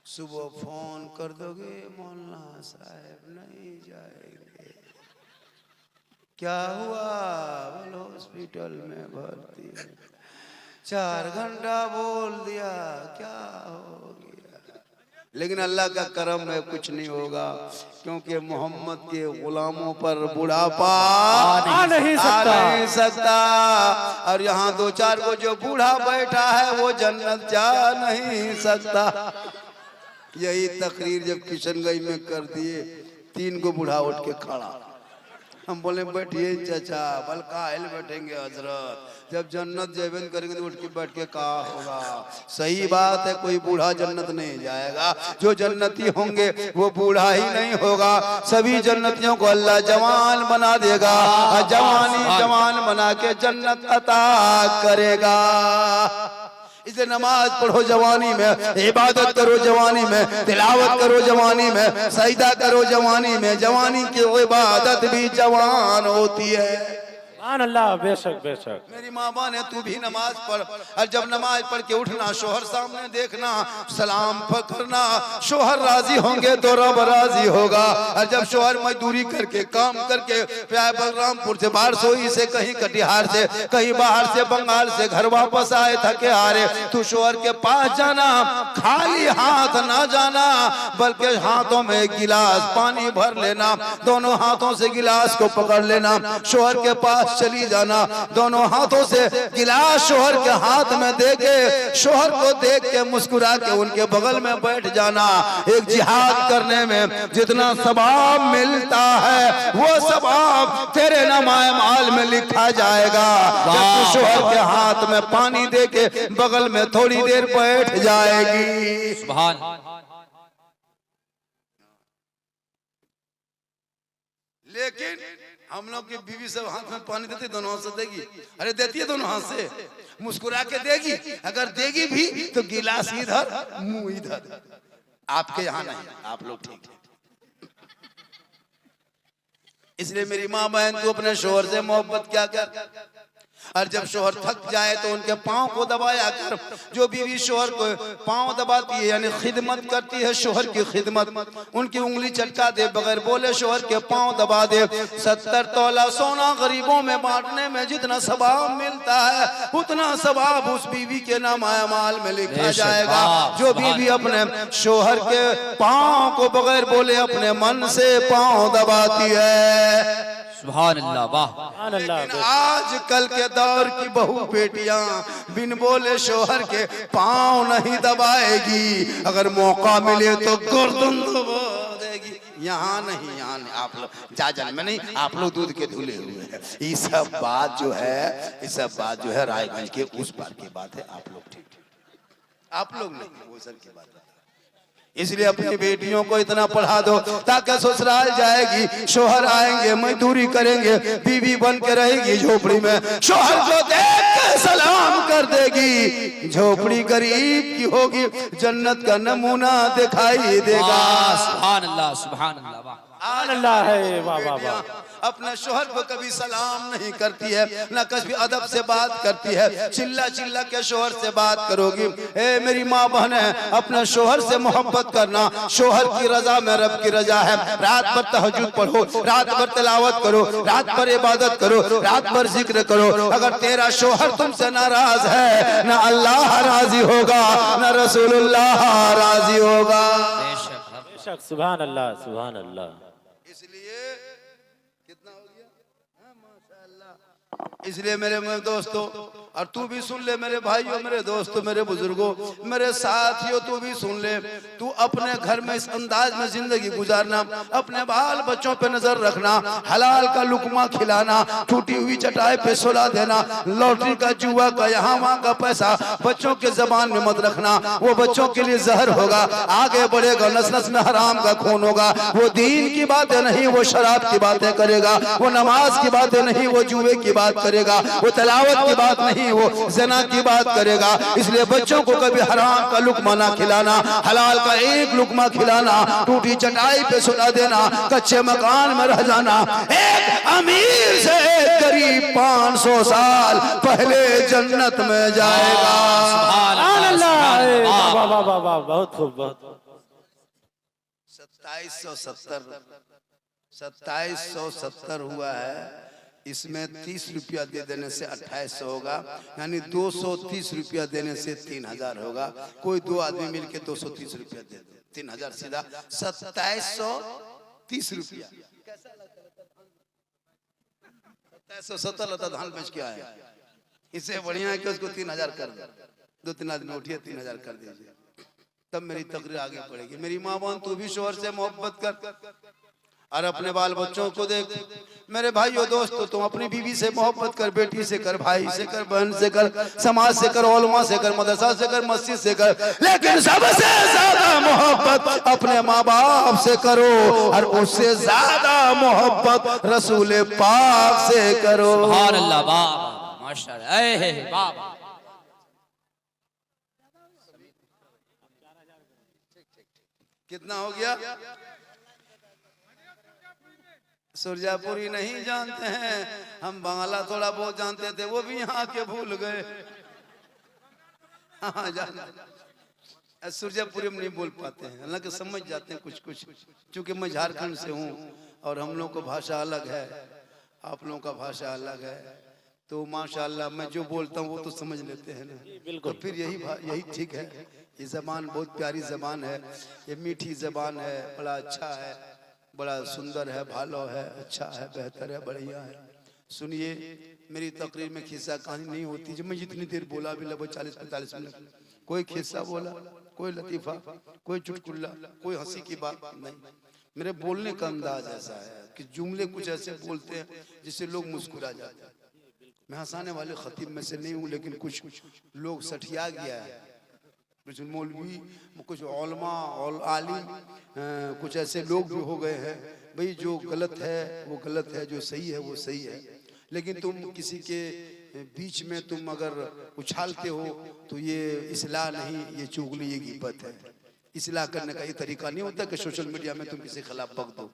Speaker 1: सुबह फोन कर दोगे, मौलाना साहब नहीं जाएंगे। क्या हुआ? बोलो हॉस्पिटल में भर्ती। 4 घंटा बोल दिया, क्या हो गया? लेकिन अल्लाह का करम है, कुछ नहीं होगा, क्योंकि मोहम्मद के गुलामों पर बुढ़ापा आ नहीं सकता। और यहाँ 2-4 को जो बूढ़ा बैठा है वो जन्नत जा नहीं सकता। यही तकरीर जब किशनगंज में कर दिए, 3 को बूढ़ा उठ के खड़ा। हम बोले बैठिए चाचा। बल काहिल बैठेंगे हजरत, जब जन्नत जैवन करेंगे तो उठ के बैठ के कहा होगा। सही बात है, कोई बूढ़ा जन्नत नहीं जाएगा। जो जन्नती होंगे वो बूढ़ा ही नहीं होगा। सभी जन्नतियों को अल्लाह जवान बना देगा, और जवानी जवान बना के जन्नत अता करेगा। इसलिए नमाज पढ़ो जवानी में, इबादत करो जवानी में, तिलावत करो जवानी में, सजदा करो जवानी में। जवानी की इबादत भी जवान होती है।
Speaker 3: अल्लाह बेशक बेशक।
Speaker 1: मेरी माँ बाप ने तू भी नमाज पढ़, और जब नमाज पढ़ के उठना, शोहर सामने देखना, सलाम करना। शोहर राजी होंगे तो रब राजी होगा। और जब शोहर मजदूरी करके काम करके बलरामपुर से, बारसोई से, कहीं कटिहार से, कहीं बाहर से, बंगाल से घर वापस आए थके हारे, तू शोहर के पास जाना, खाली हाथ ना जाना, बल्कि हाथों में एक गिलास पानी भर लेना, दोनों हाथों से गिलास को पकड़ लेना, शोहर के पास चली जाना, दोनों हाथों से गिलास शोहर के हाथ में दे के, शोहर को देख के मुस्कुरा के उनके बगल में बैठ जाना। एक जिहाद करने में जितना सवाब मिलता है वो सवाब तेरे नामाए माल में लिखा जाएगा। जब तू शोहर के हाथ में पानी दे के बगल में थोड़ी देर बैठ जाएगी।
Speaker 2: सुभान।
Speaker 1: लेकिन हम लोग की बीवी सब हाथ में पानी देती, दोनों हाथ से देगी। अरे देती है दोनों हाथ से, मुस्कुरा के देगी। अगर देगी भी तो गिलास इधर, मुंह इधर। आपके यहाँ नहीं, आप लोग ठीक है। इसलिए मेरी माँ बहन, तू अपने शोहर से मोहब्बत क्या कर। और जब शोहर थक जाए तो उनके पाँव को दबाया कर। जो बीवी शोहर को पाँव दबाती है, यानी खिदमत करती है, शोहर की खिदमत, उनकी उंगली चटका दे, बगैर बोले शोहर के पाँव दबा दे। 70 तोला सोना गरीबों में बांटने में जितना सवाब मिलता है, उतना सवाब उस बीवी के नामाए माल में लिखा जाएगा। जो बीवी अपने शोहर के पाँव को बगैर बोले अपने मन से पाँव दबाती है।
Speaker 2: सुभान अल्लाह। वाह।
Speaker 1: लेकिन आजकल के दौर की बहू बेटियां बिन बोले शोहर के पाँव नहीं दबाएगी। अगर मौका मिले तो गर्दन दबा देगी। यहाँ नहीं, यहाँ नहीं। आप लोग जाजल में नहीं, आप लोग दूध के धुले हुए हैं। ये सब बात जो है, ये सब बात जो है रायगंज के उस पार की बात है। आप लोग ठीक, आप लोग नहीं, वो सर की बात है। इसलिए अपनी बेटियों को इतना पढ़ा दो ताकि ससुराल जाएगी, शोहर आएंगे, मजदूरी करेंगे, बीवी बन के रहेगी झोपड़ी में, शोहर को देख के सलाम कर देगी, झोपड़ी गरीब की होगी, जन्नत का नमूना दिखाई देगा।
Speaker 2: सुभान अल्लाह, सुभान अल्लाह, वाह
Speaker 3: अल्लाह है, वाह वाह वाह।
Speaker 1: अपने शोहर को कभी सलाम नहीं करती है, ना कभी अदब से बात करती है, चिल्ला चिल्ला के शोहर से बात करोगी। ए मेरी माँ बहन है, अपने शोहर से मोहब्बत करना, शोहर की रजा में रब की रजा है। रात भर तहज्जुद पढ़ो, रात भर तिलावत करो, रात भर इबादत करो, रात भर जिक्र करो। अगर तेरा शोहर तुमसे नाराज है, ना अल्लाह राजी होगा, ना रसूलुल्लाह राजी होगा।
Speaker 3: बेशक, सुभान अल्लाह, सुभान अल्लाह।
Speaker 1: इसलिए कितना हो गया? हाँ, माशाअल्लाह। इसलिए मेरे दोस्तों, और तू भी सुन ले मेरे भाइयों, मेरे दोस्तों, मेरे बुजुर्गों, मेरे साथियों, तू भी सुन ले। तू अपने घर में इस अंदाज में जिंदगी गुजारना, अपने बाल बच्चों पे नजर रखना, हलाल का लुकमा खिलाना, टूटी हुई चटाई पे सुला देना, लॉटरी का जुआ का यहाँ वहाँ का पैसा बच्चों के जबान में मत रखना, वो बच्चों के लिए जहर होगा, आगे बढ़ेगा, नस नस में हराम का खून होगा। वो दीन की बातें नहीं, वो शराब की बातें करेगा, वो नमाज की बातें नहीं, वो जुए की बात करेगा, वो तलावत की बात नहीं, वो जना की बात करेगा। इसलिए बच्चों को कभी हराम का लुकमा ना खिलाना, हलाल का एक लुकमा खिलाना, टूटी चटाई पे सुला देना, कच्चे मकान में रह जाना। एक अमीर से एक गरीब 500 साल पहले जन्नत में जाएगा।
Speaker 3: सुभान अल्लाह, वाह वाह वाह वाह, बहुत खूब, बहुत खूब।
Speaker 1: 2770 हुआ है, इसमें 30 रुपया दे देने से 2800 होगा, यानी 230 रुपया देने से 3000 होगा। कोई दो आदमी मिलके 230 रुपया दे दे, 3000 सीधा 2730 रुपया। 2770 लता धान बेच के आया, इससे बढ़िया है कि उसको 3000 कर दे। 2-3 आदमी उठिए 3000 कर दीजिए, तब मेरी तकरीर आगे बढ़ेगी। मेरी माँ बहन, तू भी शोहर से मोहब्बत कर और अपने बाल बच्चों को देख। मेरे भाइयों दोस्तों, तुम अपनी बीवी से मोहब्बत कर, बेटी से कर, भाई से कर, बहन से कर, समाज से कर, उलमा से कर, मदरसा से कर, मस्जिद से कर, लेकिन सबसे ज्यादा मोहब्बत अपने माँ बाप से करो, और उससे ज्यादा मोहब्बत रसूल पाक से करो।
Speaker 2: सुभान अल्लाह, वाह माशाअल्लाह, वाह।
Speaker 1: कितना हो गया? सुरजापुरी नहीं जानते हैं हम, बांग्ला थोड़ा बहुत जानते थे, वो भी यहाँ के भूल गए। हाँ, सुरजापुरी हम नहीं बोल पाते हैं, हालांकि समझ जाते हैं कुछ कुछ, क्योंकि मैं झारखंड से हूँ और हम लोग को भाषा अलग है, आप लोगों का भाषा अलग है, तो माशाल्लाह मैं जो बोलता हूँ वो तो समझ लेते हैं ना, तो फिर यही ठीक है। ये जबान बहुत प्यारी जबान है, ये मीठी जबान है, बड़ा अच्छा है, बड़ा सुंदर है, भालो है, अच्छा है, बेहतर है, बढ़िया है। सुनिए, मेरी तकरीर में खिस्सा कहानी नहीं होती, जब मैं जितनी देर बोला भी लगभग 40-45 मिनट, कोई खिस्सा बोला, कोई लतीफा, कोई चुटकुल्ला, कोई हंसी की बात नहीं। मेरे बोलने का अंदाज ऐसा है कि जुमले कुछ ऐसे बोलते हैं जिससे लोग मुस्कुरा जाते हैं। मैं हंसाने वाले खतीब में से नहीं हूँ, लेकिन कुछ लोग सठिया गया है, कुछ मौलवी, कुछ उलमा और आलिम, कुछ ऐसे लोग भी हो गए हैं। भाई जो गलत है वो गलत है, जो सही है वो सही है, लेकिन तुम किसी के बीच में तुम अगर उछालते हो तो ये इस्लाह नहीं, ये चुगली, ये गिबत है। इस्लाह करने का ये तरीका नहीं होता कि सोशल मीडिया में तुम किसी के खिलाफ बक दो।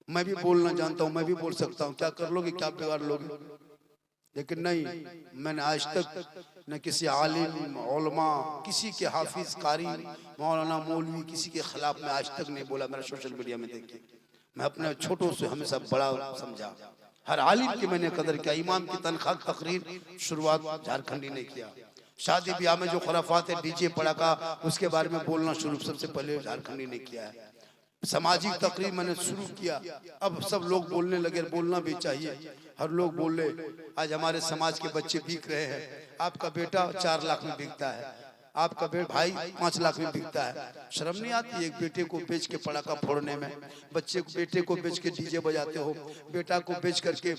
Speaker 1: मैं भी बोलना जानता हूँ, मैं भी बोल सकता हूँ, क्या कर लोगे, क्या बिगाड़ लोगे, लेकिन नहीं, मैंने आज तक न किसी आलिम, उलमा, किसी के हाफिज, कारी, मौलाना, मौलवी, किसी के खिलाफ मैं आज तक नहीं बोला। मेरा सोशल मीडिया में देखिए, मैं अपने छोटों से हमेशा बड़ा समझा, हर आलिम की मैंने कदर किया। इमाम की तनख्वाह तकरीर शुरुआत झारखंडी ने किया, शादी ब्याह में जो खुराफात है, डीजे पड़ाका, उसके बारे में बोलना शुरू सबसे पहले झारखंडी ने किया है। सामाजिक तकरीर मैंने शुरू किया, अब सब लोग बोलने लगे, बोलना भी चाहिए, हर लोग बोले। आज हमारे समाज के बच्चे बिक रहे हैं, आपका बेटा 4 लाख में बिकता है, आपका भाई 5 लाख में बिकता है, शर्म नहीं आती एक बेटे को बेच के पड़ाका फोड़ने में? बच्चे को, बेटे को बेच के डीजे बजाते हो, बेटा को बेच करके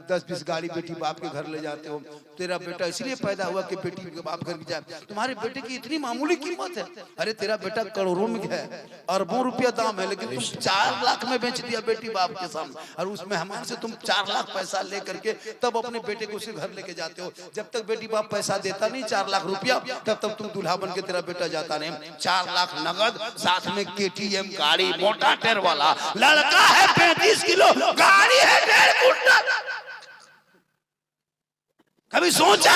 Speaker 1: 10-20 गाड़ी बेटी बाप के घर ले जाते हो। तेरा बेटा इसलिए पैदा हुआ कि बेटी के बाप घर जाए, तुम्हारे बेटे की इतनी मामूली कीमत है? अरे तेरा बेटा करोड़ों में है, अरबों रुपया दाम है, लेकिन तुम 4 लाख में बेच दिया बेटी बाप के सामने, और उस मेहमान से तुम 4 लाख पैसा ले करके तब अपने बेटे को उसे घर लेके जाते हो। जब तक बेटी बाप पैसा देता नहीं 4 लाख रुपया, तब तक तुम दूल्हा बन के तेरा बेटा जाता नहीं। 4 लाख नगद, साथ में KTM गाड़ी, मोटा टायर वाला, लड़का है 35 किलो, गाड़ी है 1.5 कुंटल। कभी सोचा?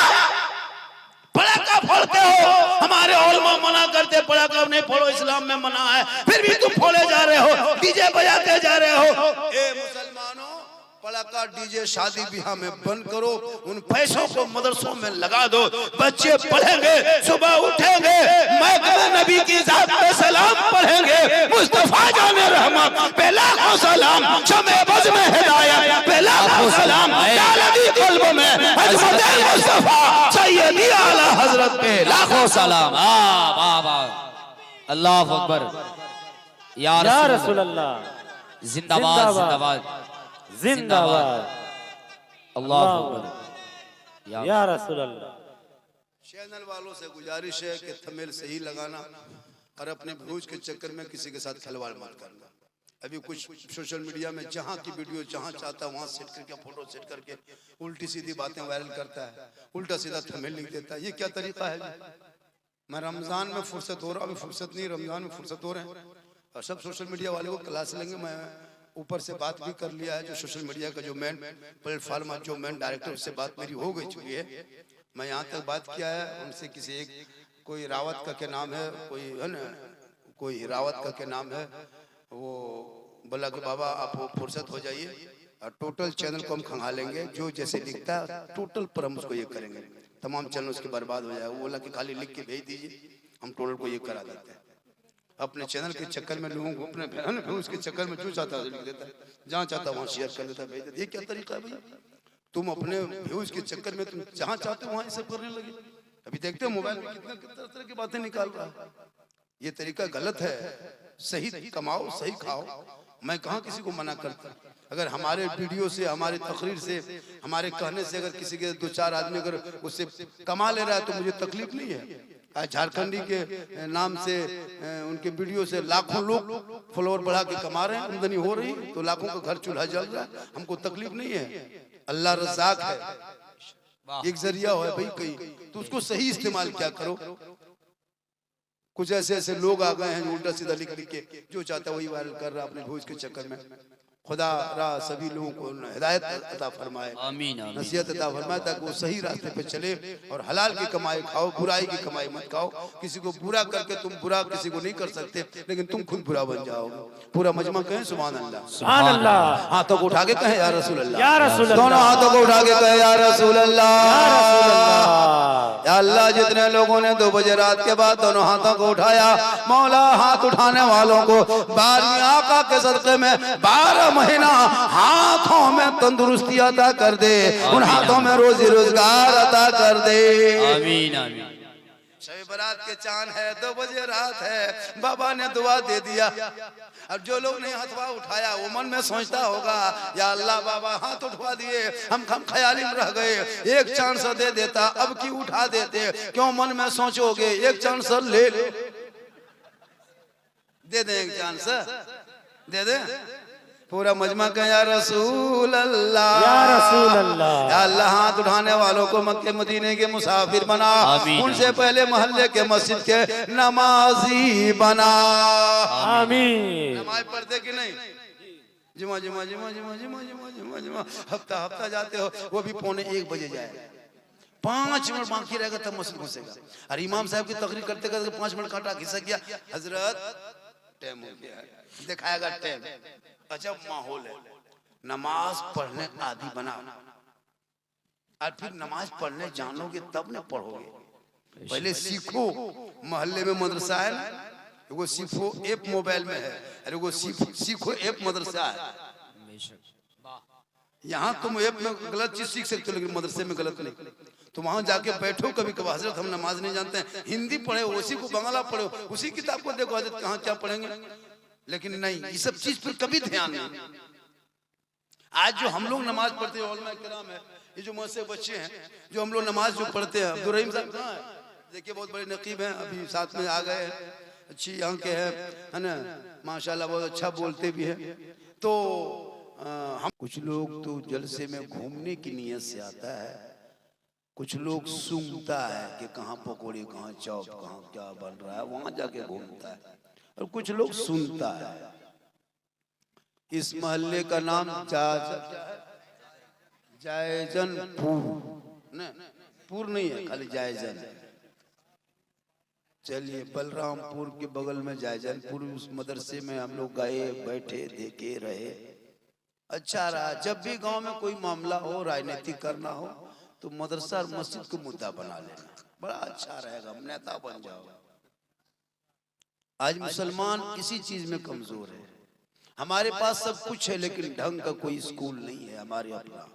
Speaker 1: पड़ाका फोड़ते हो, हमारे उलमा मना करते पड़ाका नहीं फोड़ो, इस्लाम में मना है, फिर भी तुम फोड़े जा रहे हो, डीजे बजाते जा रहे हो। ए मुसलमानों, पड़ाका डीजे शादी ब्याह में बंद करो, उन पैसों को मदरसों में लगा दो, बच्चे पढ़ेंगे, सुबह उठेंगे, महकमे नबी की जात पे सलाम पढ़ेंगे, मुस्तफा जाने रहमत पे लाखों सलाम, शमे बज़ में हिदायत पे लाखों सलाम, तालदी क़ल्ब में अज़मत मुस्तफा सैयदी आला हज़रत पे लाखों सलाम।
Speaker 4: वाह वाह, अल्लाहु अकबर, या
Speaker 3: रसूल अल्लाह,
Speaker 4: जिंदाबाद जिंदाबाद
Speaker 3: जिंदाबाद,
Speaker 4: अल्लाहु अकबर,
Speaker 3: या रसूल अल्लाह।
Speaker 1: चैनल वालों से गुजारिश है कि थंबनेल सही लगाना और अपने व्यूज के चक्कर में किसी के साथ खिलवाड़ मत करना। अभी कुछ सोशल मीडिया में जहाँ की वीडियो जहाँ चाहता है वहाँ सेट करके, फोटो सेट करके उल्टी सीधी बातें वायरल करता है, उल्टा सीधा थंबनेल लिख देता है। ये क्या तरीका है? मैं रमजान में फुर्सत हो रहा हूँ, अभी फुर्सत नहीं, रमजान में फुर्सत हो रहे हैं, और सब सोशल मीडिया वाले को क्लास लेंगे। मैं ऊपर से बात भी कर लिया है, जो सोशल मीडिया का जो मेन प्लेटफॉर्म है, जो मेन डायरेक्टर, उससे बात मेरी हो गई चुकी है। मैं यहाँ तक बात किया है उनसे, किसी एक कोई रावत का क्या नाम है, कोई है ना, कोई रावत का क्या नाम है, वो बोला कि बाबा आप फुर्सत हो जाइए और टोटल चैनल को हम खंगालेंगे, जो जैसे लिखता है टोटल पर हम उसको ये करेंगे, तमाम चैनल उसके बर्बाद हो जाए। वो बोला कि खाली लिख के भेज दीजिए, हम टोटल को ये करा देते हैं। अपने चैनल के चक्कर में लोगों को, अपने उसके चक्कर में जो चाहता है लिख देता है, जहाँ चाहता वहाँ शेयर कर देता है, भेज देता है। ये क्या तरीका है भैया? तुम अपने व्यूज के चक्कर में तुम जहाँ चाहते हो वहाँ ये सब करने लगे। अभी देखते हो मोबाइल में कितना तरह तरह की बातें निकाल रहा है। ये तरीका गलत है। सही कमाओ, सही खाओ। मैं कहाँ किसी को मना करता। अगर हमारे वीडियो से, हमारे तकरीर से, हमारे कहने से अगर किसी के 2-4 आदमी अगर उससे कमा ले रहा है तो मुझे तकलीफ नहीं है। आज झारखंडी के नाम से उनके वीडियो से लाखों लोग फॉलोअर बढ़ा के कमा रहे हैं, आमदनी हो रही, तो लाखों का घर चूल्हा जल रहा है, हमको तकलीफ नहीं है। अल्लाह रज़ाक है, एक जरिया है भाई कहीं, तो उसको सही इस्तेमाल क्या करो। कुछ ऐसे ऐसे लोग आ गए हैं जो उल्टा सीधा लिख लिख के जो चाहता है वही वायरल कर रहा है अपने व्यूज के चक्कर में। खुदा रा सभी लोगों को हिदायत अता फरमाए,
Speaker 4: आमीन आमीन,
Speaker 1: नसीहत अता फरमाए, ताकि वो सही रास्ते पे चले और हलाल की कमाई खाओ, बुराई की कमाई मत खाओ। किसी को बुरा करके तुम बुरा किसी को नहीं कर सकते, लेकिन तुम खुद बुरा बन जाओगे। पूरा मजमा कहें सुभान अल्लाह,
Speaker 3: सुभान अल्लाह।
Speaker 1: हाथों को उठा के कहें या रसूल अल्लाह,
Speaker 3: या रसूल अल्लाह।
Speaker 1: दोनों हाथों को उठा के कहें या रसूल अल्लाह, या अल्लाह। जितने लोगों ने 2 बजे रात के बाद दोनों हाथों को उठाया, मौला हाथ उठाने वालों को 12वीं आका के सदक़े में 12 महीना हाथों में तंदुरुस्ती अता कर दे, उन हाथों में रोजी रोजगार अता कर दे।
Speaker 4: आमीन आमीन।
Speaker 1: शब बारात के चांद है, 2 बजे रात है, बाबा ने दुआ दे दिया। अब जो लोग ने हाथवा उठाया वो मन में सोचता होगा या अल्लाह बाबा हाथ उठवा दिए, हम ख्याली में रह गए, एक चांद सा दे देता, अब की उठा देते। क्यों मन में सोचोगे? एक चांद सा ले ले, दे दे, एक चांद सा दे दे। पूरा मजमा का या रसूल अल्लाह,
Speaker 3: या रसूल अल्लाह।
Speaker 1: या अल्लाह हाथ उठाने वालों को मक्के मदीने के मुसाफिर बना, उनसे पहले मोहल्ले के मस्जिद के नमाजी बना।
Speaker 3: आमीन।
Speaker 1: नमाज पढ़ते कि नहीं? जुमा जुमा जुमा जुमा जुमा जुमा जुमा जुमा हफ्ता हफ्ता जाते हो, वो भी 1:45 बजे जाए, 5 मिनट बाकी रहेगा तब मस्जिद घुसेगा। और इमाम साहब की तकरीर करते करते 5 मिनट काटा खिसक गया, हजरत टाइम हो गया, दिखाएगा टाइम। अजब माहौल है। नमाज पढ़ने आदि बना, और फिर नमाज पढ़ने जानोगे तब न पढ़ोगे। पहले सीखो। मोहल्ले में मदरसा है ना, एगो सीखो ऐप मोबाइल में है, और एगो सीखो ऐप मदरसा है। यहाँ तुम ऐप में गलत चीज सीख सकते हो लेकिन मदरसे में गलत नहीं। तो वहां जाके बैठो कभी कभी, हजरत हम नमाज नहीं जानते हैं, हिंदी पढ़े उसी को बंगला पढ़ो, उसी किताब को देखो हजरत कहाँ क्या पढ़ेंगे। लेकिन नहीं, ये सब चीज पर कभी ध्यान नहीं। आज जो हम लोग नमाज पढ़ते हैं, उलमा किराम है, ये जो मुझसे बच्चे हैं जो हम लोग नमाज जो पढ़ते हैं, अब्दुल रहीम साहब कहाँ है? देखिए बहुत बड़े नकीब हैं, अभी साथ में आ गए, अच्छी आंखें है ना, माशाल्लाह बहुत अच्छा बोलते भी हैं। तो हम कुछ लोग तो जलसे में घूमने की नीयत से आता है, कुछ लोग सूंघता है कि कहाँ पकौड़ी, कहाँ चौप, कहाँ क्या बन रहा है, वहां जाके घूमता है। और कुछ लोग सुनता है। इस मोहल्ले का नाम जायजनपुर, पुर नहीं है, खाली जायजन। चलिए बलरामपुर के बगल में जायजनपुर, उस मदरसे में हम लोग गए, बैठे, देखे, रहे, अच्छा रहा। जब भी गांव में कोई मामला हो, राजनीति करना हो, तो मदरसा और मस्जिद को मुद्दा बना लेना, बड़ा अच्छा रहेगा, नेता बन जाओ। आज मुसलमान किसी चीज में कमजोर है। हमारे पास सब कुछ है लेकिन ढंग का कोई स्कूल नहीं है हमारे अपना।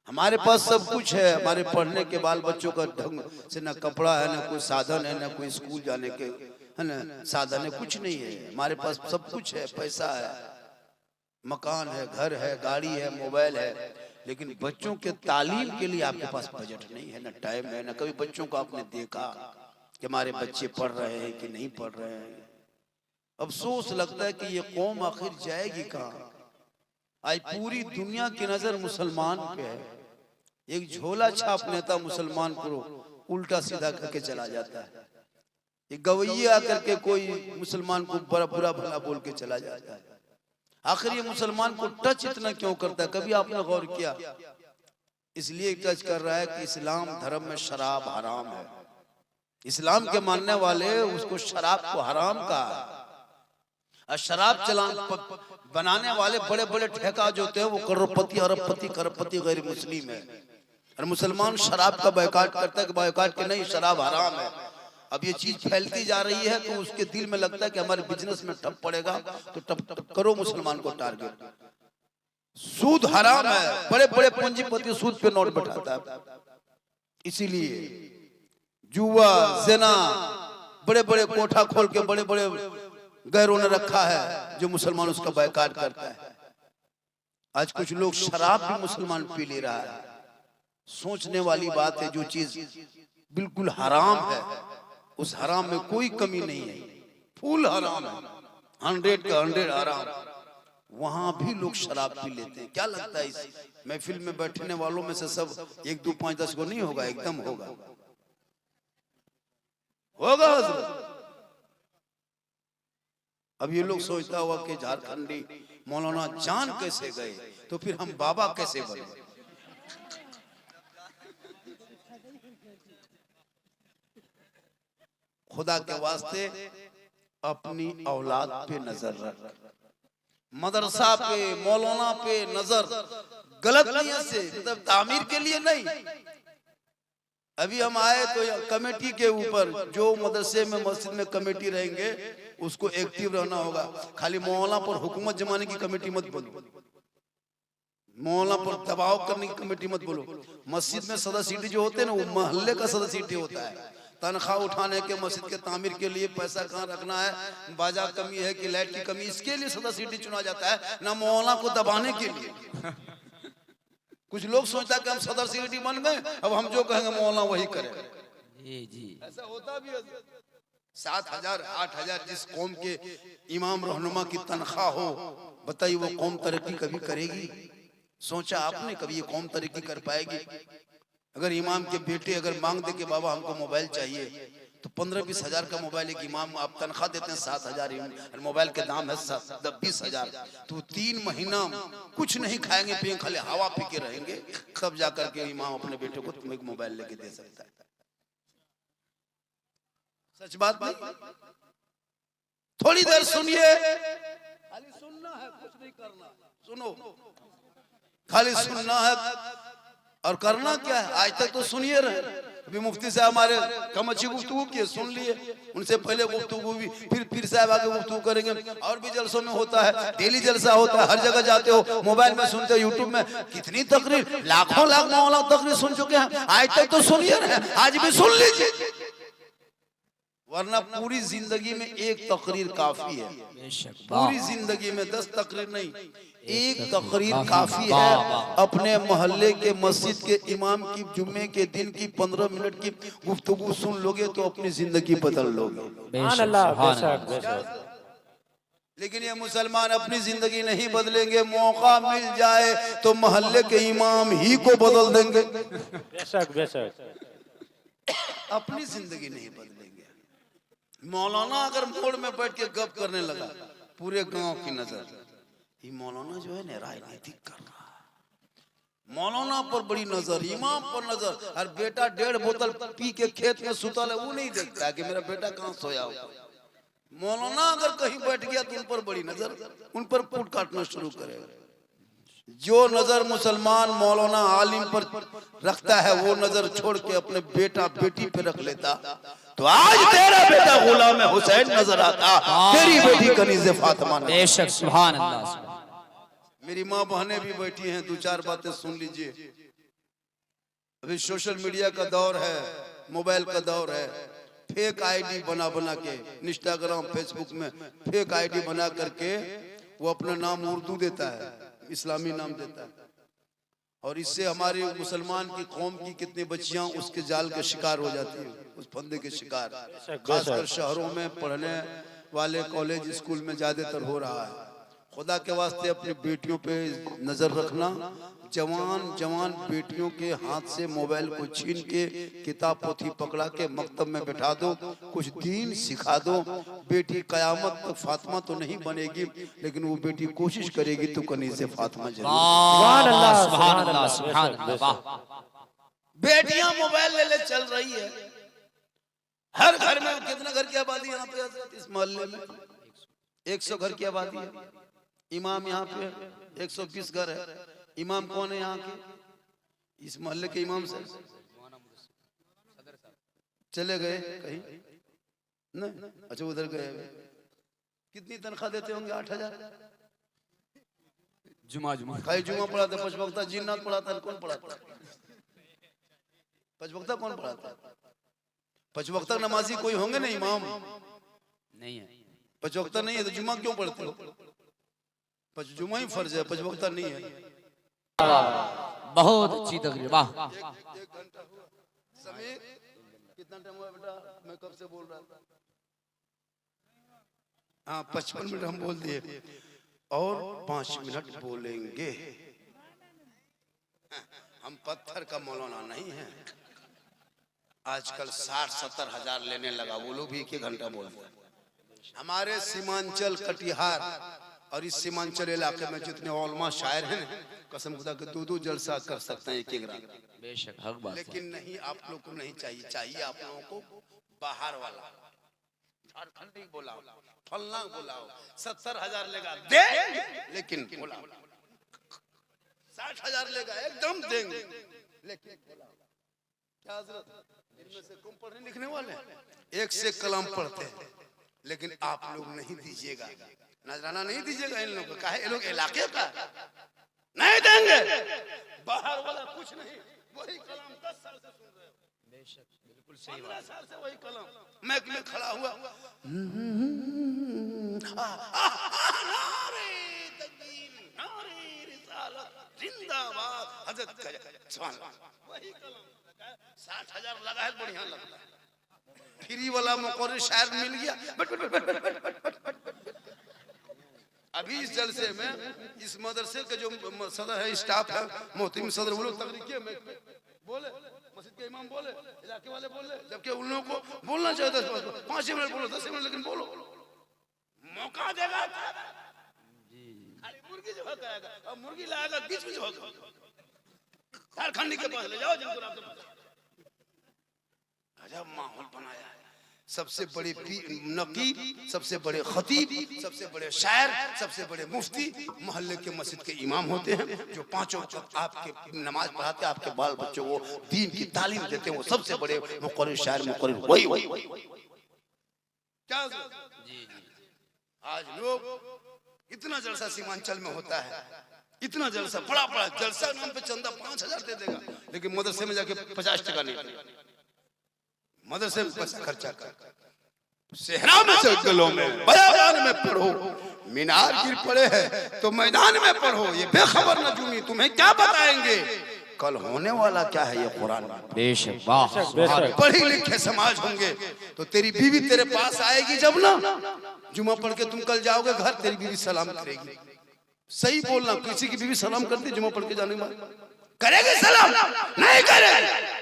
Speaker 1: हमारे पास सब कुछ है, हमारे पढ़ने के बाल बच्चों का ढंग से न कपड़ा है, न कोई साधन है, न कोई स्कूल जाने के है न साधन है, कुछ नहीं है। हमारे पास सब कुछ है, पैसा है, मकान है, घर है, गाड़ी है, मोबाइल है, लेकिन बच्चों के तालीम के लिए आपके पास बजट नहीं है, न टाइम है, न कभी बच्चों को आपने देखा कि हमारे बच्चे पढ़ रहे हैं कि नहीं पढ़ रहे हैं। अफसोस लगता है कि ये कौम आखिर जाएगी कहाँ। आज पूरी दुनिया की नजर मुसलमान पे है। एक झोला छाप नेता मुसलमान को उल्टा सीधा करके चला जाता है। एक गवैया करके कोई मुसलमान को बड़ा बुरा भला बोल के चला जाता है। आखिर ये मुसलमान को टच इतना क्यों करता है, कभी आपने गौर किया? इसलिए टच कर रहा है कि इस्लाम धर्म में शराब हराम है। इस्लाम के मानने वाले उसको शराब को हराम कहा। और शराब चलान बनाने वाले बड़े बड़े ठेका जो होते हैं वो करोड़पति, अरबपति, खरबपति गैर मुस्लिम है। और मुसलमान शराब का बायकाट करता है कि बायकाट के नहीं, शराब हराम है। अब ये चीज फैलती जा रही है तो उसके दिल में लगता है कि हमारे बिजनेस में ठप पड़ेगा, तो टप करो मुसलमान को टारगेट। सूद हराम है, बड़े बड़े पूंजीपति सूद पे नोट बैठाता है। इसीलिए जुआ, ज़िना, बड़े बड़े कोठा खोल के बड़े बड़े गैरों ने रखा है जो मुसलमान उसका बायकाट करता है। आज कुछ लोग शराब भी मुसलमान पी ले रहा है। सोचने वाली बात है, जो चीज बिल्कुल हराम है उस हराम में कोई कमी नहीं है, फुल हराम है, 100 का 100 हराम, वहां भी लोग शराब पी लेते हैं। क्या लगता है इस महफिल में बैठने वालों में से सब 1, 2, 5, 10 को नहीं होगा? एकदम होगा, होगा हज़रत। अब ये लोग सोचता हुआ कि झारखंडी मौलाना जान कैसे गए, तो फिर हम बाबा कैसे बने? खुदा के वास्ते अपनी औलाद पे नजर रख, मदरसा पे, मौलाना पे नजर, गलत नियत से, मतलब तामीर के लिए नहीं। अभी हम आए तो कमेटी के ऊपर, जो मदरसे में मस्जिद में कमेटी रहेंगे उसको एक्टिव रहना होगा। खाली मौलाना पर हुकूमत जमाने की कमेटी मत बोलो, मौलाना पर दबाव करने की कमेटी मत बोलो। मस्जिद में सदस्यटी जो होते हैं ना, वो मोहल्ले का सदस्यटी होता है। तनख्वाह उठाने के, मस्जिद के तामीर के लिए पैसा कहाँ रखना है, बाजा कमी है कि लाइट की कमी, इसके लिए सदस्यटी चुना जाता है, ना मौलाना को दबाने के लिए। कुछ लोग सोचता है कि हम सदर सेक्रेटरी बन गए, अब हम जो कहेंगे मौलाना वही करेगा।
Speaker 4: जी
Speaker 1: ऐसा होता भी है। 7,000 8,000 जिस कौम के इमाम रहनुमा की तनख्वाह हो, बताइए वो कौम तरक्की कभी करेगी? सोचा आपने कभी ये कौम तरक्की कर पाएगी? अगर इमाम के बेटे अगर मांग दे कि बाबा हमको मोबाइल चाहिए, तो 15-20 हजार का मोबाइल एक इमाम आप तनख्वाह देते हैं 7,000, मोबाइल के दाम है 20,000, तो 3 महीना कुछ नहीं खाएंगे पिएंगे, खाली हवा पी के रहेंगे, तब जाकर के इमाम अपने बेटे को तुम्हें एक मोबाइल लेके दे सकता है। सच बात नहीं? थोड़ी देर सुनिए, खाली सुनना है, कुछ नहीं करना, सुनो, खाली सुनना है। और करना क्या है? आज तक तो सुनिए रहे, अभी मुफ्ती साहब हमारे कम अच्छी गुफ्तगू किए, सुन लिए, उनसे पहले गुफ्तगू भी, फिर साहब आगे गुफ्तगू करेंगे। और भी जलसों में होता है, डेली जलसा होता है, हर जगह जाते हो, मोबाइल में सुनते हो, यूट्यूब में कितनी तकरीर, लाखों लाख 9 लाख तकरीर सुन चुके हैं। आज तक तो सुनिए रहे, आज भी सुन लीजिए, वरना पूरी जिंदगी में एक तकरीर काफी है। पूरी जिंदगी में 10 तकरीर नहीं, एक तकरीर काफी है। अपने मोहल्ले के मस्जिद के इमाम की जुम्मे के दिन की 15 मिनट की गुफ्तगू सुन लोगे तो अपनी जिंदगी बदल लोगे।
Speaker 3: सुभान अल्लाह, बेशक बेशक।
Speaker 1: लेकिन ये मुसलमान अपनी जिंदगी नहीं बदलेंगे, मौका मिल जाए तो मोहल्ले के इमाम ही को बदल देंगे।
Speaker 3: बेशक बेशक।
Speaker 1: अपनी जिंदगी नहीं बदलेंगे। मौलाना अगर मोड़ में बैठ के गप करने लगा, पूरे गांव की नजर, ये मौलाना जो है ना राजनीति कर रहा है, मौलाना पर बड़ी नजर, इमाम पर नजर। और बेटा 1.5 बोतल पी के खेत में सुतल है, वो नहीं देखता है कि मेरा बेटा कहाँ सोया हो। मौलाना अगर कहीं बैठ गया तो उन पर बड़ी नजर, उन पर फूट काटना शुरू करेगा। जो नजर मुसलमान मौलाना आलिम पर रखता है, वो नजर छोड़ के अपने बेटा बेटी पे रख लेता, तो आज तेरा बेटा गुलाम हुसैन नजर आता, तेरी बेटी कनीज़े फातिमा।
Speaker 4: बेशक, सुभान अल्लाह।
Speaker 1: मेरी माँ बहनें भी बैठी हैं, 2-4 बातें सुन लीजिए। अभी सोशल मीडिया का दौर है, मोबाइल का दौर है। फेक आईडी बना बना के इंस्टाग्राम फेसबुक में फेक आईडी बना करके वो अपना नाम उर्दू देता है, इस्लामी नाम देता है, और इससे हमारी मुसलमान की कौम की कितनी बच्चियां उसके जाल के शिकार हो जाती हैं, उस फंदे के शिकार। खासकर शहरों में पढ़ने वाले कॉलेज स्कूल में ज्यादातर हो रहा है। खुदा के वास्ते अपनी बेटियों पे नजर रखना। जवान जवान बेटियों के हाथ से मोबाइल को छीन के किताब पोथी पकड़ा के मकतब में बैठा दो, कुछ दीन सिखा दो। बेटी कयामत तक फातिमा तो नहीं बनेगी, लेकिन वो बेटी कोशिश करेगी तो कनीज़े फातिमा जरूर।
Speaker 3: सुभान अल्लाह,
Speaker 4: सुभान अल्लाह, सुभान अल्लाह।
Speaker 1: बेटियां मोबाइल ले चल रही है, हर घर में। कितना घर की आबादी यहाँ पे हजरत? इस मोहल्ले में 100 घर की आबादी है। इमाम यहाँ पे 120 घर है। इमाम कौन है यहाँ के? इस मोहल्ले के इमाम से चले गए कहीं? नहीं, अच्छा उधर गए। कितनी तनख्वाह देते होंगे? 8,000।
Speaker 4: जुमा जुमा
Speaker 1: खाई जुमा पढ़ाते, 5 वक्ता जिन्नात पढ़ाता है। कौन पढ़ाता है? 5 वक्ता कौन पढ़ाता है? 5 वक्ता नमाजी कोई होंगे ना इमाम?
Speaker 4: नहीं है।
Speaker 1: 5 वक्ता नहीं है तो जुमा क्यों पढ़ते हो? 5 जुमा ही फर्ज है, 5 वक्ता नहीं है।
Speaker 4: बहुत अच्छी तकरीर, वाह।
Speaker 1: 1 घंटा हुआ। समीर कितना टाइम हुआ बेटा? मैं कब से बोल रहा था? हाँ, 55 मिनट हम बोल दिए और 5 मिनट बोलेंगे। हम पत्थर का मौलाना नहीं है। आजकल 60-70 हजार लेने लगा, वो लोग भी 1 घंटा बोलते हैं। हमारे सीमांचल कटिहार और इस सीमांचल इलाके में जितने उलमा शायर हैं, कसम खुदा के 2-2 जलसा कर सकते हैं एक रात।
Speaker 4: बेशक, हक बात।
Speaker 1: लेकिन नहीं, आप लोग को नहीं चाहिए। चाहिए आप लोगों को बाहर वाला, झारखंडी बुलाओ, फलना बुलाओ, 70 हजार लेगा दे, लेकिन बुलाओ। 60 हजार लेगा एकदम देंगे, लेकिन बुलाओ। क्या हजरत इनमें से कम पढ़ने लिखने वाले? एक से कलाम पढ़ते हैं, लेकिन आप लोग नहीं दीजिएगा, नजराना नहीं दीजिएगा इन लोगों का। ये लोग इलाके का नहीं देंगे। बाहर वाला कुछ नहीं, वही कलाम 10 साल से सुन रहे हो। बेशक, बिल्कुल सही बात। 15 साल से वही कलाम। मैं में खड़ा हुआ, नारे तकबीर, नारे रिसालत, जिंदाबाद, हजरत का सुभान अल्लाह। वही कलाम 60 हजार लगा है, बढ़िया लगता है। फ्री वाला मुकर्रिर शायर मिल गया। अभी इस जलसे में इस मदरसे के जो सदर है, स्टाफ है, मोहतरम सदर, वो लोग तकरीर में बोले, मस्जिद के इमाम बोले, इलाके वाले बोले, जबकि उन लोगों को बोलना चाहिए 5 मिनट बोलो, 10 मिनट, लेकिन बोलो। मौका देगा खाली मुर्गी जो करेगा, और मुर्गी लाएगा बीच में जो झारखंडी के पास ले जाओ, जिनको अजब माहौल बनाया है। सबसे बड़े नकीब, सबसे बड़े खतीब, सबसे बड़े शायर, सबसे बड़े मुफ्ती मोहल्ले के मस्जिद के इमाम होते हैं, जो पांचों वक्त आपके नमाज पढ़ाते, आपके बाल बच्चों को दीन की तालीम देते हैं। वो सबसे बड़े मुक़र्रिर, शायर, मुक़र्रिर वही क्या आज लोग इतना जलसा सीमांचल में होता है, इतना जलसा, बड़ा बड़ा जलसा, नाम पे चंदा 5,000 दे देगा, लेकिन मदरसे में जाके 50 टका नहीं देगा। मदरसे में पैसा खर्चा कर, सेहरा में जंगलों में, बयान में पढ़ो, मीनार गिर पड़े हैं तो मैदान में पढ़ो। ये बेखबर नजूमी तुम्हें क्या बताएंगे कल होने वाला क्या है। ये कुरान
Speaker 4: बेशक, वाह।
Speaker 1: पढ़े लिखे समाज होंगे तो तेरी बीवी तेरे पास आएगी जब ना, जुमा पढ़ के तुम कल जाओगे घर, तेरी बीवी सलाम करेगी। सही बोलना, किसी की बीवी सलाम करती जुमा पढ़ के जाने के बाद करेगी सलाम? नहीं करेगी।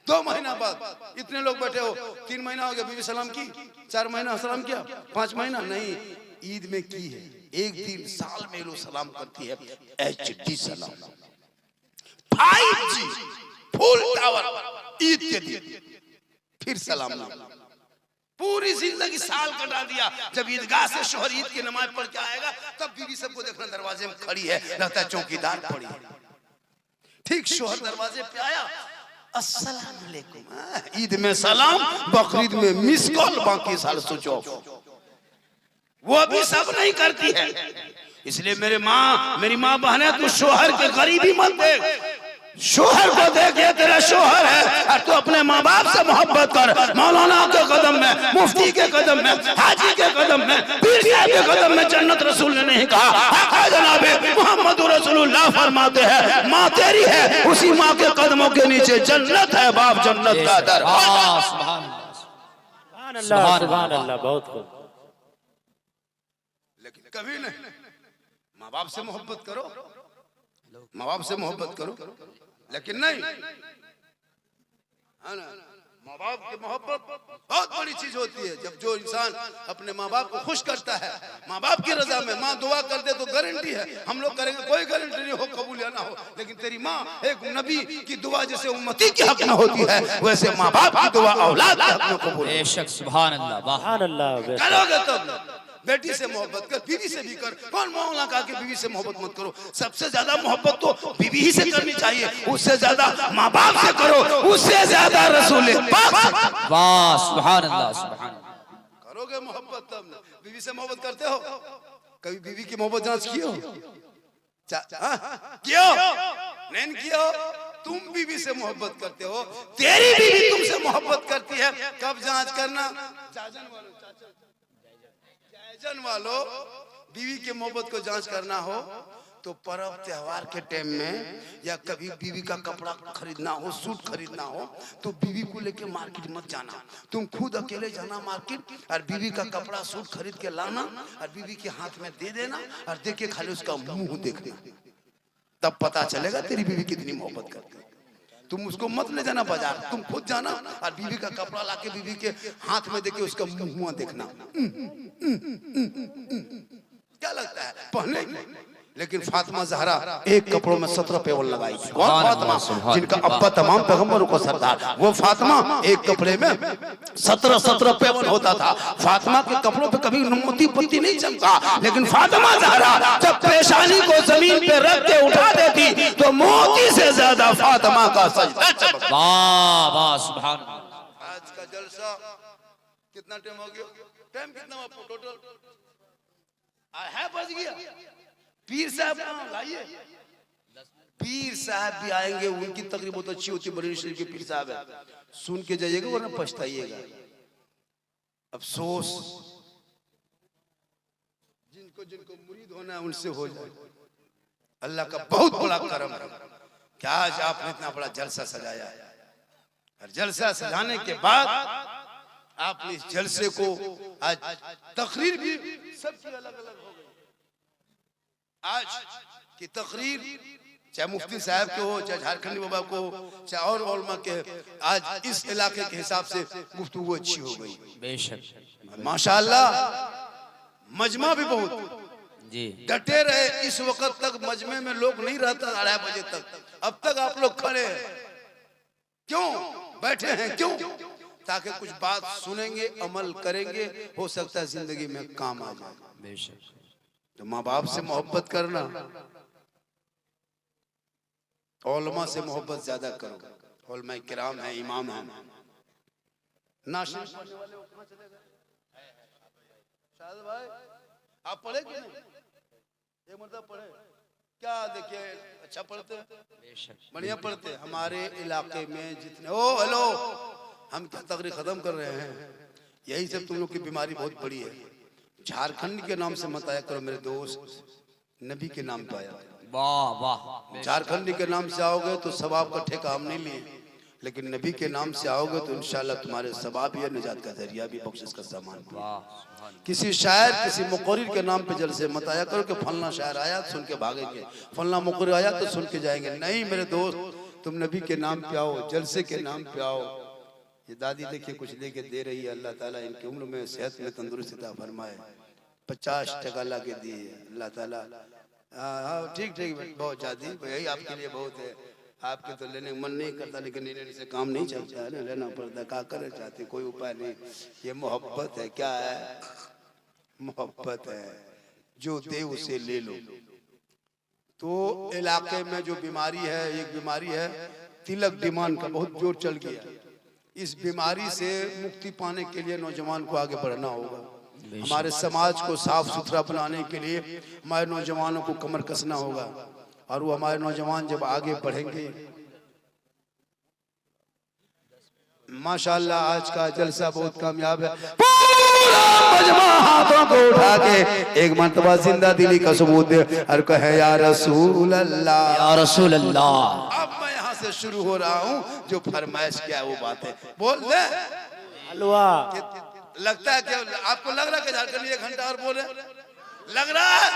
Speaker 1: 2 महीना बाद इतने लोग बैठे हो, 3 महीना हो गया बीवी सलाम की, 4 महीना सलाम किया, 5 महीना नहीं, ईद में की है, एक दिन साल में लोग सलाम करती है, HD सलाम, 5G फुल टावर, ईद के दिन फिर सलाम ना। पूरी जिंदगी साल कटा दिया, जब ईदगाह से शोहर ईद की नमाज पढ़ के आएगा तब बीवी सबको देखना दरवाजे में खड़ी है, लगता है चौकीदार पड़ी है। ठीक शोहर दरवाजे पे आया, अस्सलाम वालेकुम, ईद में सलाम, बकरीद में मिस कॉल, बाकी साल स्विच ऑफ। वो भी सब नहीं करती है। इसलिए मेरी माँ बहने, तू शोहर के गरीबी मत देख, शोहर को देख, ये तेरा शोहर है, और तू अपने माँ बाप से मोहब्बत कर। मौलाना के कदम में, मुफ्ती के कदम में, हाजी के कदम में, पीर साहब के कदम में जन्नत रसूल ने नहीं कहा, जनाब मोहम्मद रसूलुल्लाह फरमाते हैं माँ तेरी है, उसी माँ के कदमों के नीचे जन्नत है, बाप जन्नत का दर।
Speaker 2: सुभान अल्लाह, सुभान अल्लाह, बहुत खूब।
Speaker 1: लेकिन कभी नहीं, माँ बाप से मोहब्बत करो, माँ बाप से मोहब्बत करो, लेकिन नहीं, है ना, माँ बाप की मोहब्बत बहुत बड़ी चीज होती है। जब जो इंसान अपने माँ बाप को खुश करता है, माँ बाप की रजा में, माँ दुआ कर दे तो गारंटी है हम लोग करेंगे, कोई गारंटी नहीं हो कबूल या ना हो, लेकिन तेरी माँ एक नबी की दुआ जैसे उम्मती के हक में होती है, वैसे माँ बाप की दुआ औलाद के हक में कबूल है।
Speaker 4: बेशक, सुभान अल्लाह, वाह।
Speaker 2: सुभान अल्लाह।
Speaker 1: करोगे तब, बेटी से मोहब्बत कर, बीवी से भी कर। कौन मौला कहा कि बीवी से मोहब्बत मत करो? सबसे ज्यादा मोहब्बत तो बीवी ही से करनी चाहिए, उससे ज्यादा माँ बाप से करो, उससे ज्यादा रसूल पाक।
Speaker 4: वाह, सुभान अल्लाह, सुभान।
Speaker 1: करोगे मोहब्बत तब ना। बीवी से मोहब्बत करते हो? कभी बीवी की मोहब्बत जांच किए हो? कियो? नहीं कियो? तुम बीवी से मोहब्बत करते हो, तेरी बीवी तुमसे मोहब्बत करती है, कब जांच करना? जन वालों, बीवी के मोहब्बत को जांच करना हो तो पर्व त्योहार के टाइम में, या कभी बीवी का कपड़ा खरीदना हो, सूट खरीदना हो, तो बीवी को लेके मार्केट मत जाना, तुम खुद अकेले जाना मार्केट, और बीवी का कपड़ा सूट खरीद के लाना, और बीवी के हाथ में दे देना, और दे के खाली उसका मुंह देखना, तब पता चलेगा तेरी बीवी कितनी मोहब्बत करती है। तुम उसको मत ले जाना बाजार, तुम खुद जाना और बीवी का कपड़ा लाके बीवी के हाथ में देके उसका मुंह देखना, क्या लगता है पहने? लेकिन फातिमा ज़हरा एक कपड़ों में 17 पेवल लगाई। कौन फातिमा? जिनका अब्बा तमाम पैगंबरों को सरदार, वो फातिमा एक कपड़े में 17 पेवल होता था। फातिमा के कपड़ों पे कभी मोती पत्ती नहीं चमका, लेकिन फातिमा ज़हरा जब पेशानी को जमीन पे रख के उठा देती तो मोती से ज्यादा फातिमा का सजदा चमकता।
Speaker 4: वाह वाह, सुभान।
Speaker 1: आज का जलसा कितना टाइम हो गया? टाइम कितना हुआ टोटल? है बज गया। पीर साहब लाइए, पीर साहब भी आएंगे, उनकी तकरीब बहुत अच्छी होती है, बरेली शरीफ के पीर साहब है, सुन के जाइएगा वरना पछताइएगा। अफसोस जिनको जिनको मुरीद होना है उनसे हो जाए। अल्लाह का बहुत बड़ा करम है कि आज आपने इतना बड़ा जलसा सजाया है, और जलसा सजाने के बाद आपने इस जलसे को, आज तकरीर भी सबकी अलग अलग हो गई। आज की तकरीर चाहे मुफ्ती साहब के हो, चाहे झारखंडी बाबा को, चाहे और उलमा के, आज इस इलाके के हिसाब से गुफ्तगू अच्छी हो गई।
Speaker 4: बेशक,
Speaker 1: माशाअल्लाह। मजमा भी बहुत
Speaker 4: जी
Speaker 1: डटे रहे। इस वक्त तक मजमे में लोग नहीं रहता 2:30 बजे तक, अब तक आप लोग खड़े हैं, क्यों बैठे हैं? क्यों? ताकि कुछ बात सुनेंगे, अमल करेंगे, हो सकता है जिंदगी में काम आ जाए।
Speaker 4: बेशक।
Speaker 1: तो माँ बाप से मोहब्बत करना, उलमा से मोहब्बत ज्यादा करो। उलमा किराम है, इमाम है। नाशिद भाई आप पढ़े कि नहीं? एक मतलब पढ़े क्या? देखिए अच्छा पढ़ते हैं, बढ़िया पढ़ते हैं। हमारे इलाके में जितने हेलो हम क्या तकरीर खत्म कर रहे हैं। यही सब तुम लोग की बीमारी बहुत बड़ी है। झारखंड के नाम से मत आया करो मेरे दोस्त, नबी के नाम पे आया।
Speaker 4: वाह वाह।
Speaker 1: झारखंड के नाम से आओगे तो सवाब का ठेका हम नहीं लिए, लेकिन नबी के नाम से आओगे तो इंशाल्लाह तुम्हारे सवाब या निजात का जरिया भी, बख्शिश का सामान भी। किसी शायर, किसी मुकर्रिर के नाम पे जलसे मत आया करो कि फलना शायर आया तो सुन के भागेंगे, फलना मुकर्रिर आया तो सुन के जाएंगे। नहीं मेरे दोस्त, तुम नबी के नाम पे आओ, जलसे के नाम पे आओ। ये दादी देखिए कुछ लेके दे रही है, अल्लाह ताला इनकी उम्र में सेहत में तंदुरुस्ती अता फरमाए। 50% ला के दिए अल्लाह ताला। हाँ ठीक ठीक, बहुत ज्यादा यही आपके लिए बहुत है। आपके तो लेने मन नहीं करता, लेकिन लेने से काम नहीं चलता है ना, लेना पड़ता। क्या करना चाहते, कोई उपाय नहीं। ये मोहब्बत है। क्या है? मोहब्बत है। जो दे उसे ले लो। तो इलाके में जो बीमारी है, एक बीमारी है तिलक डिमांड का, बहुत जोर चल गया। इस बीमारी से मुक्ति पाने के लिए नौजवान को आगे बढ़ना होगा। हमारे समाज को साफ सुथरा बनाने के लिए हमारे नौजवानों को कमर कसना होगा। और वो हमारे नौजवान जब आगे बढ़ेंगे, माशाल्लाह आज का जलसा बहुत कामयाब है। पूरा मजमा हाथों को उठा के एक मर्तबा जिंदा दिली का सबूत दे और कहे या रसूल अल्लाह,
Speaker 4: या रसूल अल्लाह।
Speaker 1: अब मैं यहाँ से शुरू हो रहा हूँ, जो फरमाइश क्या है वो बात है, बोल दे।
Speaker 3: हलवा
Speaker 1: लगता है कि आपको लग रहा है कि झारखंड 1 घंटा और बोले, लग रहा है,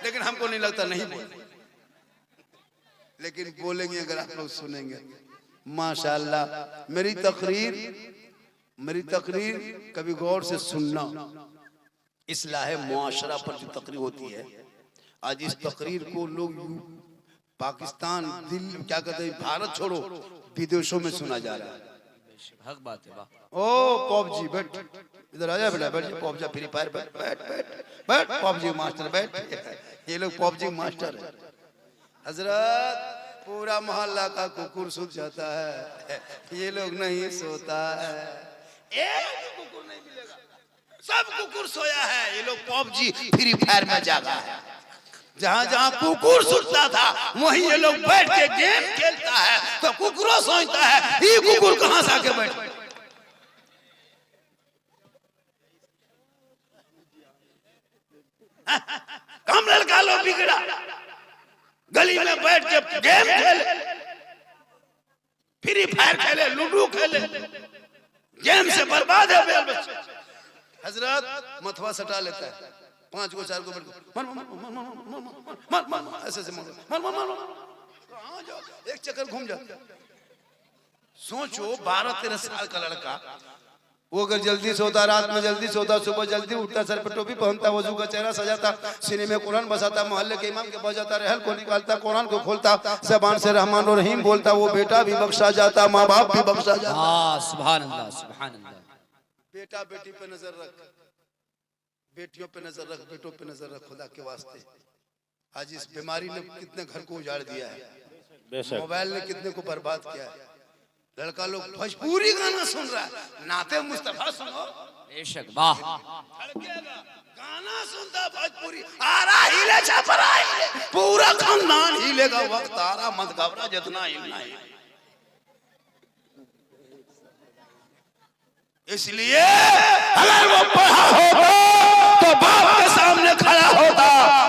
Speaker 1: लेकिन हमको नहीं लगता नहीं बोले, लेकिन बोलेंगे अगर आप लोग सुनेंगे। माशाल्लाह मेरी तकरीर कभी गौर से सुनना। इस्लाह मुआशरा पर जो तकरीर होती है, आज इस तकरीर को लोग पाकिस्तान, दिल्ली, क्या कहते हैं, भारत छोड़ो विदेशों में सुना जा रहा है।
Speaker 4: हक बात है। वाह।
Speaker 1: ओ पॉपजी बैठ, इधर आ जा बेटा, बैठ जा। पॉपजी फ्री फायर, बैठ बैठ बैठ बैठ, पॉपजी मास्टर बैठ। ये लोग पॉपजी मास्टर है। हजरत पूरा मोहल्ला का कुकुर सो जाता है, ये लोग नहीं सोता है। एक कुकुर नहीं मिलेगा, सब कुकुर सोया है। ये लोग पॉपजी फ्री फायर में जागा है। जहाँ जहाँ कुकुर सुनता था वहीं ये लोग बैठ के गेम खेलता है, तो कुकुरों सोचता है ये कुकुर कहाँ से आके बैठ। कम लड़का लोग बिगड़ा, गली में बैठ के गेम खेले, फ्री फायर खेले, लूडो खेले, गेम से बर्बाद है बेल बच्चे। हजरत मथवा सटा लेता है, 5 को 4 को मर मर मर ऐसे से मर मर मर कहाँ जाओ, एक चक्कर घूम जाता। सोचो 12-13 साल का लड़का, वो अगर जल्दी सोता, रात में जल्दी सोता, सुबह जल्दी उठता, सर पे टोपी पहनता, वजू का चेहरा सजाता, सीने में कुरान बसाता, मोहल्ले के इमाम के बजाता, रहल को निकालता, कुरान को खोलता, ज़बान से रहमान और रहीम बोलता, वो बेटा भी बख्शा जाता, माँ बाप भी बख्शा जाता।
Speaker 4: हाँ सुभान अल्लाह, सुभान अल्लाह।
Speaker 1: बेटा बेटी पे नजर रख, बेटियों पे नजर रख, बेटों पे नजर रख, खुदा के वास्ते। आज इस बीमारी ने कितने घर को उजाड़ दिया है, मोबाइल ने कितने को बर्बाद किया है। लड़का लोग भोजपुरी गाना सुन रहा है, नाते मुस्तफा सुनो,
Speaker 4: बेशक। वाह।
Speaker 1: गाना सुनता भोजपुरी, आरा हिले छपरा हिले, पूरा खानदान हिलेगा, वक्त आ रहा, मत घबरा, जितना हिलना है। इसलिए अगर वो पढ़ा होता तो बाप के सामने खड़ा होता,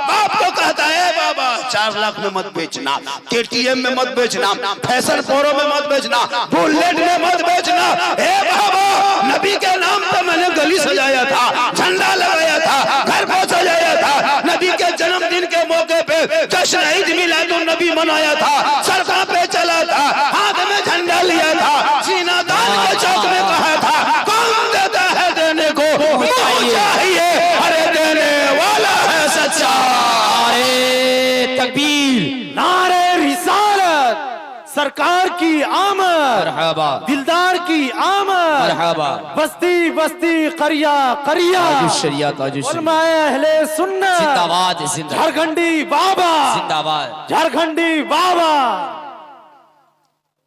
Speaker 1: बाप को कहता है बाबा 4 लाख में मत बेचना, KTM में मत बेचना, फैशन प्रो में मत बेचना, बुलेट में मत बेचना। हे बाबा, नबी के नाम पे मैंने गली सजाया था, झंडा लगाया था, घर को सजाया था, नबी के जन्मदिन के मौके पे जश्न ईद मिलादुन नबी मनाया था, सड़कों पे चला था, हाथ में झंडा लिया था, सीना दान के चौक में कहा था, कौन देता है देने को चाहिए, अरे देने वाला है सच्चा।
Speaker 3: तकबीर, नारे रिसालत, सरकार की आमद,
Speaker 4: मरहबा
Speaker 3: दिलदार की आमद,
Speaker 4: मरहबा
Speaker 3: बस्ती बस्ती करिया करिया,
Speaker 4: शरियत
Speaker 3: उलमाए अहले सुन्नत
Speaker 4: जिंदाबाद जिंदाबाद
Speaker 3: झारखंडी बाबा,
Speaker 4: जिंदाबाद
Speaker 3: झारखंडी बाबा।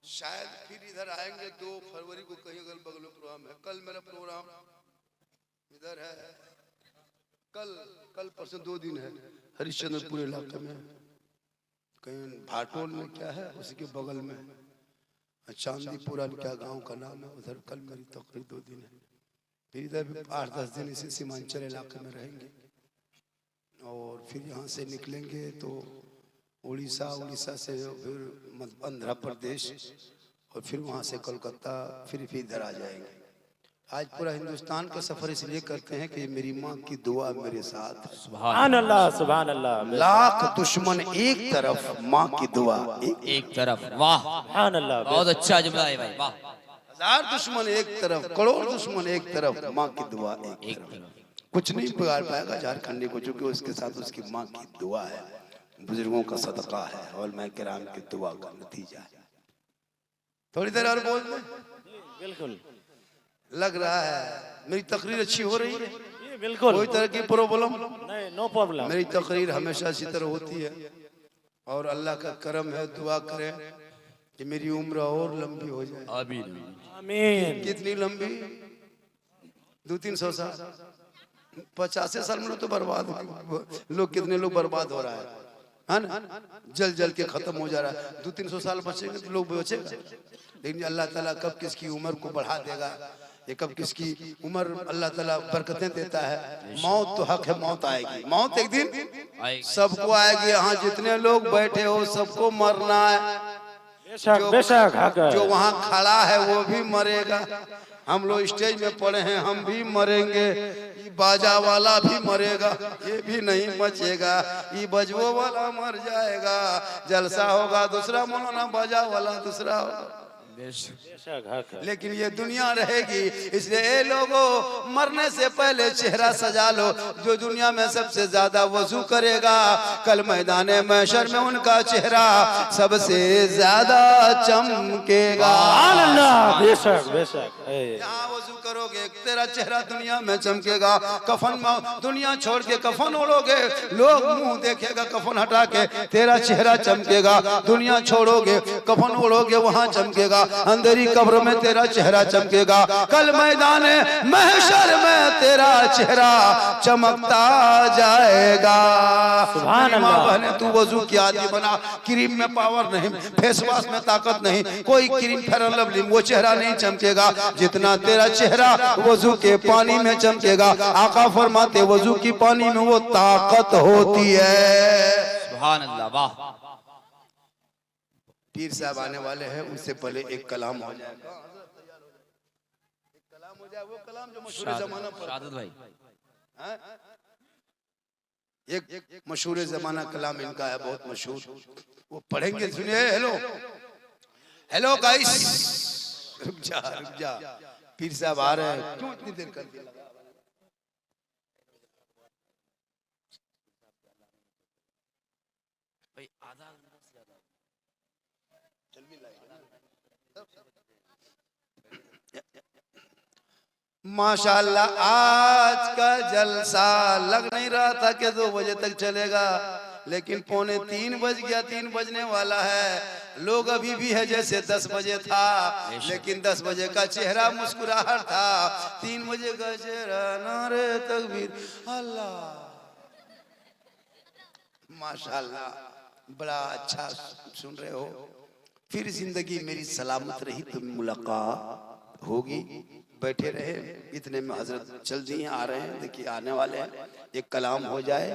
Speaker 1: शायद फिर इधर आएंगे 2 फरवरी को, कहीं अगल बगल में प्रोग्राम है। कल मेरा प्रोग्राम इधर है, कल परसों 2 दिन है हरिश्चंद्रपुर इलाके में, कहीं भाटोल में क्या है उसके बगल में, चांदीपुरा क्या गांव का नाम है, उधर कल मेरी तकरीर 2 दिन है। फिर इधर 8-10 दिन इसी सीमांचल इलाके में रहेंगे और फिर यहाँ से निकलेंगे तो उड़ीसा से फिर आंध्र प्रदेश और फिर वहाँ से कोलकाता, फिर इधर आ जाएंगे। आज पूरा हिंदुस्तान का सफर इसलिए करते हैं कि मेरी माँ की दुआ मेरे साथ।
Speaker 3: सुभान अल्लाह, सुभान अल्लाह।
Speaker 1: लाख दुश्मन एक तरफ, माँ की दुआ
Speaker 4: एक तरफ। वाह
Speaker 3: सुभान अल्लाह,
Speaker 4: बहुत अच्छा जुमला है भाई, वाह।
Speaker 1: 1000 दुश्मन एक तरफ, करोड़ दुश्मन एक तरफ, माँ की दुआ एक तरफ। कुछ नहीं बिगाड़ पाएगा झारखंडी को, क्योंकि उसके साथ उसकी माँ की दुआ है, बुजुर्गों का सदका है और मैं किराम की दुआ का नतीजा है। थोड़ी देर और बोल दे।
Speaker 3: बिल्कुल
Speaker 1: लग रहा है मेरी तकरीर अच्छी हो रही है,
Speaker 3: ये बिल्कुल
Speaker 1: कोई तरह की प्रॉब्लम
Speaker 3: नहीं, नो प्रॉब्लम।
Speaker 1: मेरी तकरीर हमेशा इसी तरह होती है और अल्लाह का करम है। दुआ करें कि मेरी उम्र और लंबी हो जाए।
Speaker 4: आमीन
Speaker 3: आमीन।
Speaker 1: कितनी लंबी? 200-300 साल, 50 साल में तो बर्बाद हो, लोग कितने लोग बर्बाद हो रहा है ना, जल के खत्म हो जा रहा है। 200-300 साल बचेंगे तो लोग बचेगा, लेकिन अल्लाह ताला कब किसकी उम्र को बढ़ा देगा, ये कब किसकी उम्र अल्लाह ताला बरकतें देता है। मौत तो हक है, मौत आएगी, मौत एक दिन सबको आएगी। यहाँ जितने लोग बैठे हो सबको मरना है।
Speaker 3: बेशक बेशक,
Speaker 1: जो वहाँ खड़ा है वो भी मरेगा, हम लोग स्टेज में पड़े हैं हम भी मरेंगे, ये बाजा वाला भी मरेगा, ये भी नहीं बचेगा, ये बजवो वाला मर जाएगा, जलसा होगा दूसरा, मौलाना बाजा वाला दूसरा होगा, लेकिन ये दुनिया रहेगी। इसलिए ए लोगों, मरने से पहले चेहरा सजा लो। जो दुनिया में सबसे ज्यादा वजू करेगा, कल मैदान महशर में उनका चेहरा सबसे ज्यादा चमकेगा।
Speaker 3: अल्लाह, बेशक बेशक।
Speaker 1: यहाँ वजू करोगे तेरा चेहरा दुनिया में चमकेगा। कफन में दुनिया छोड़ के कफन ओढ़ोगे, लोग मुंह देखेगा, कफन हटा के तेरा चेहरा चमकेगा। दुनिया छोड़ोगे कफन ओढ़ोगे, वहाँ चमकेगा। अंधेरी कब्र में तेरा चेहरा चमकेगा, कल मैदान महशर में तेरा चेहरा चमकता जाएगा।
Speaker 3: सुभान अल्लाह।
Speaker 1: बहने तू वजू की आदमी बना, क्रीम में पावर नहीं, फेस वॉश में ताकत नहीं, कोई क्रीम फेयर लवली वो चेहरा नहीं चमकेगा जितना तेरा चेहरा वजू के पानी में चमकेगा। आका फरमाते वजू की पानी में वो ताकत होती है।
Speaker 4: सुभान अल्लाह, वाह।
Speaker 1: पीर साहब आने वाले हैं, उनसे पहले एक कलाम हो जाएगा, एक कलाम हो जाए, वो कलाम जो मशहूर जमाना
Speaker 4: शादत भाई,
Speaker 1: एक मशहूर जमाना कलाम इनका है, बहुत मशहूर, वो पढ़ेंगे, सुनिए। हेलो हेलो गाइस, रुक जा, पीर साहब आ रहे हैं, क्यों इतनी देर कर दी? माशाल्लाह आज का जलसा लग नहीं रहा था कि 2 बजे तक चलेगा, लेकिन 2:45 बज गया, 3 बजने वाला है। लोग अभी भी है जैसे 10 बजे था, लेकिन 10 बजे का चेहरा मुस्कुराहट था, 3 बजे का चेहरा नारे तकबीर अल्लाह। माशाल्लाह बड़ा अच्छा सुन रहे हो। फिर जिंदगी मेरी सलामत रही तो मुलाकात होगी। बैठे रहे, इतने में हजरत चल दिए, आ रहे हैं, देखिए आने वाले हैं। एक कलाम हो जाए,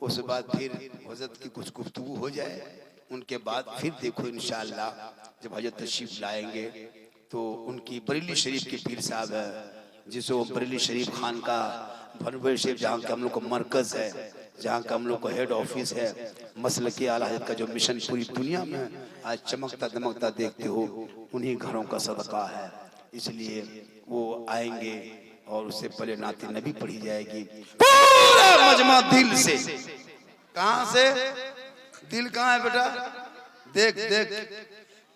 Speaker 1: उस बाद फिर हजरत की कुछ गुफ्तगू हो जाए, उनके बाद फिर देखो इंशाअल्लाह जब हजरत तशरीफ लाएंगे तो उनकी बरेली शरीफ के पीर साहब है, जिसको बरेली शरीफ खान का बरेली शरीफ जहाँ का हम लोग का मरकज है, जहाँ का हम लोग का हेड ऑफिस है, मसल के आला हजरत का जो मिशन पूरी दुनिया में आज चमकता दमकता देखते हो, उन्हीं घरों का सदका है। इसलिए वो आएंगे और उससे पहले नाते नबी पढ़ी जाएगी पूरा मजमा दिल से। कहाँ से? दिल कहाँ है बेटा? देख देख,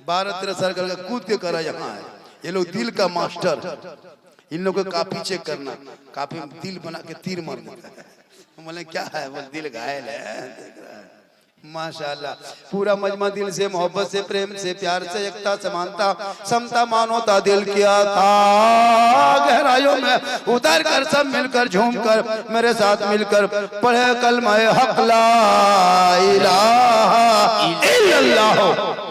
Speaker 1: 12-13 साल का लड़का कूद के करा यहाँ है। ये लोग दिल का मास्टर, इन लोगों को काफी चेक करना, काफी दिल बना के तीर मार देता है। बोले क्या है, बोले दिल घायल है। माशाल्लाह, पूरा मजमा दिल से, मोहब्बत से, प्रेम से, प्यार से, एकता, समानता, समता, मानवता दिल किया था गहराइयों में उतर कर सब मिलकर झूमकर मेरे साथ मिलकर पढ़े कलमा हक ला इलाहा इल्लल्लाह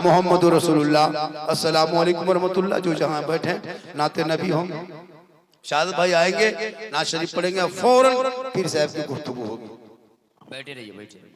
Speaker 1: मुहम्मदुर रसूलुल्लाह। अस्सलामु अलैकुम रहमतुल्लाह। जो जहां बैठे नाते नबी होंगे, शाद भाई आएंगे, नात शरीफ पढ़ेंगे, फौरन पीर साहब की गुफ्तगू होगी।
Speaker 4: बैठे रहिए, बैठे रहिए।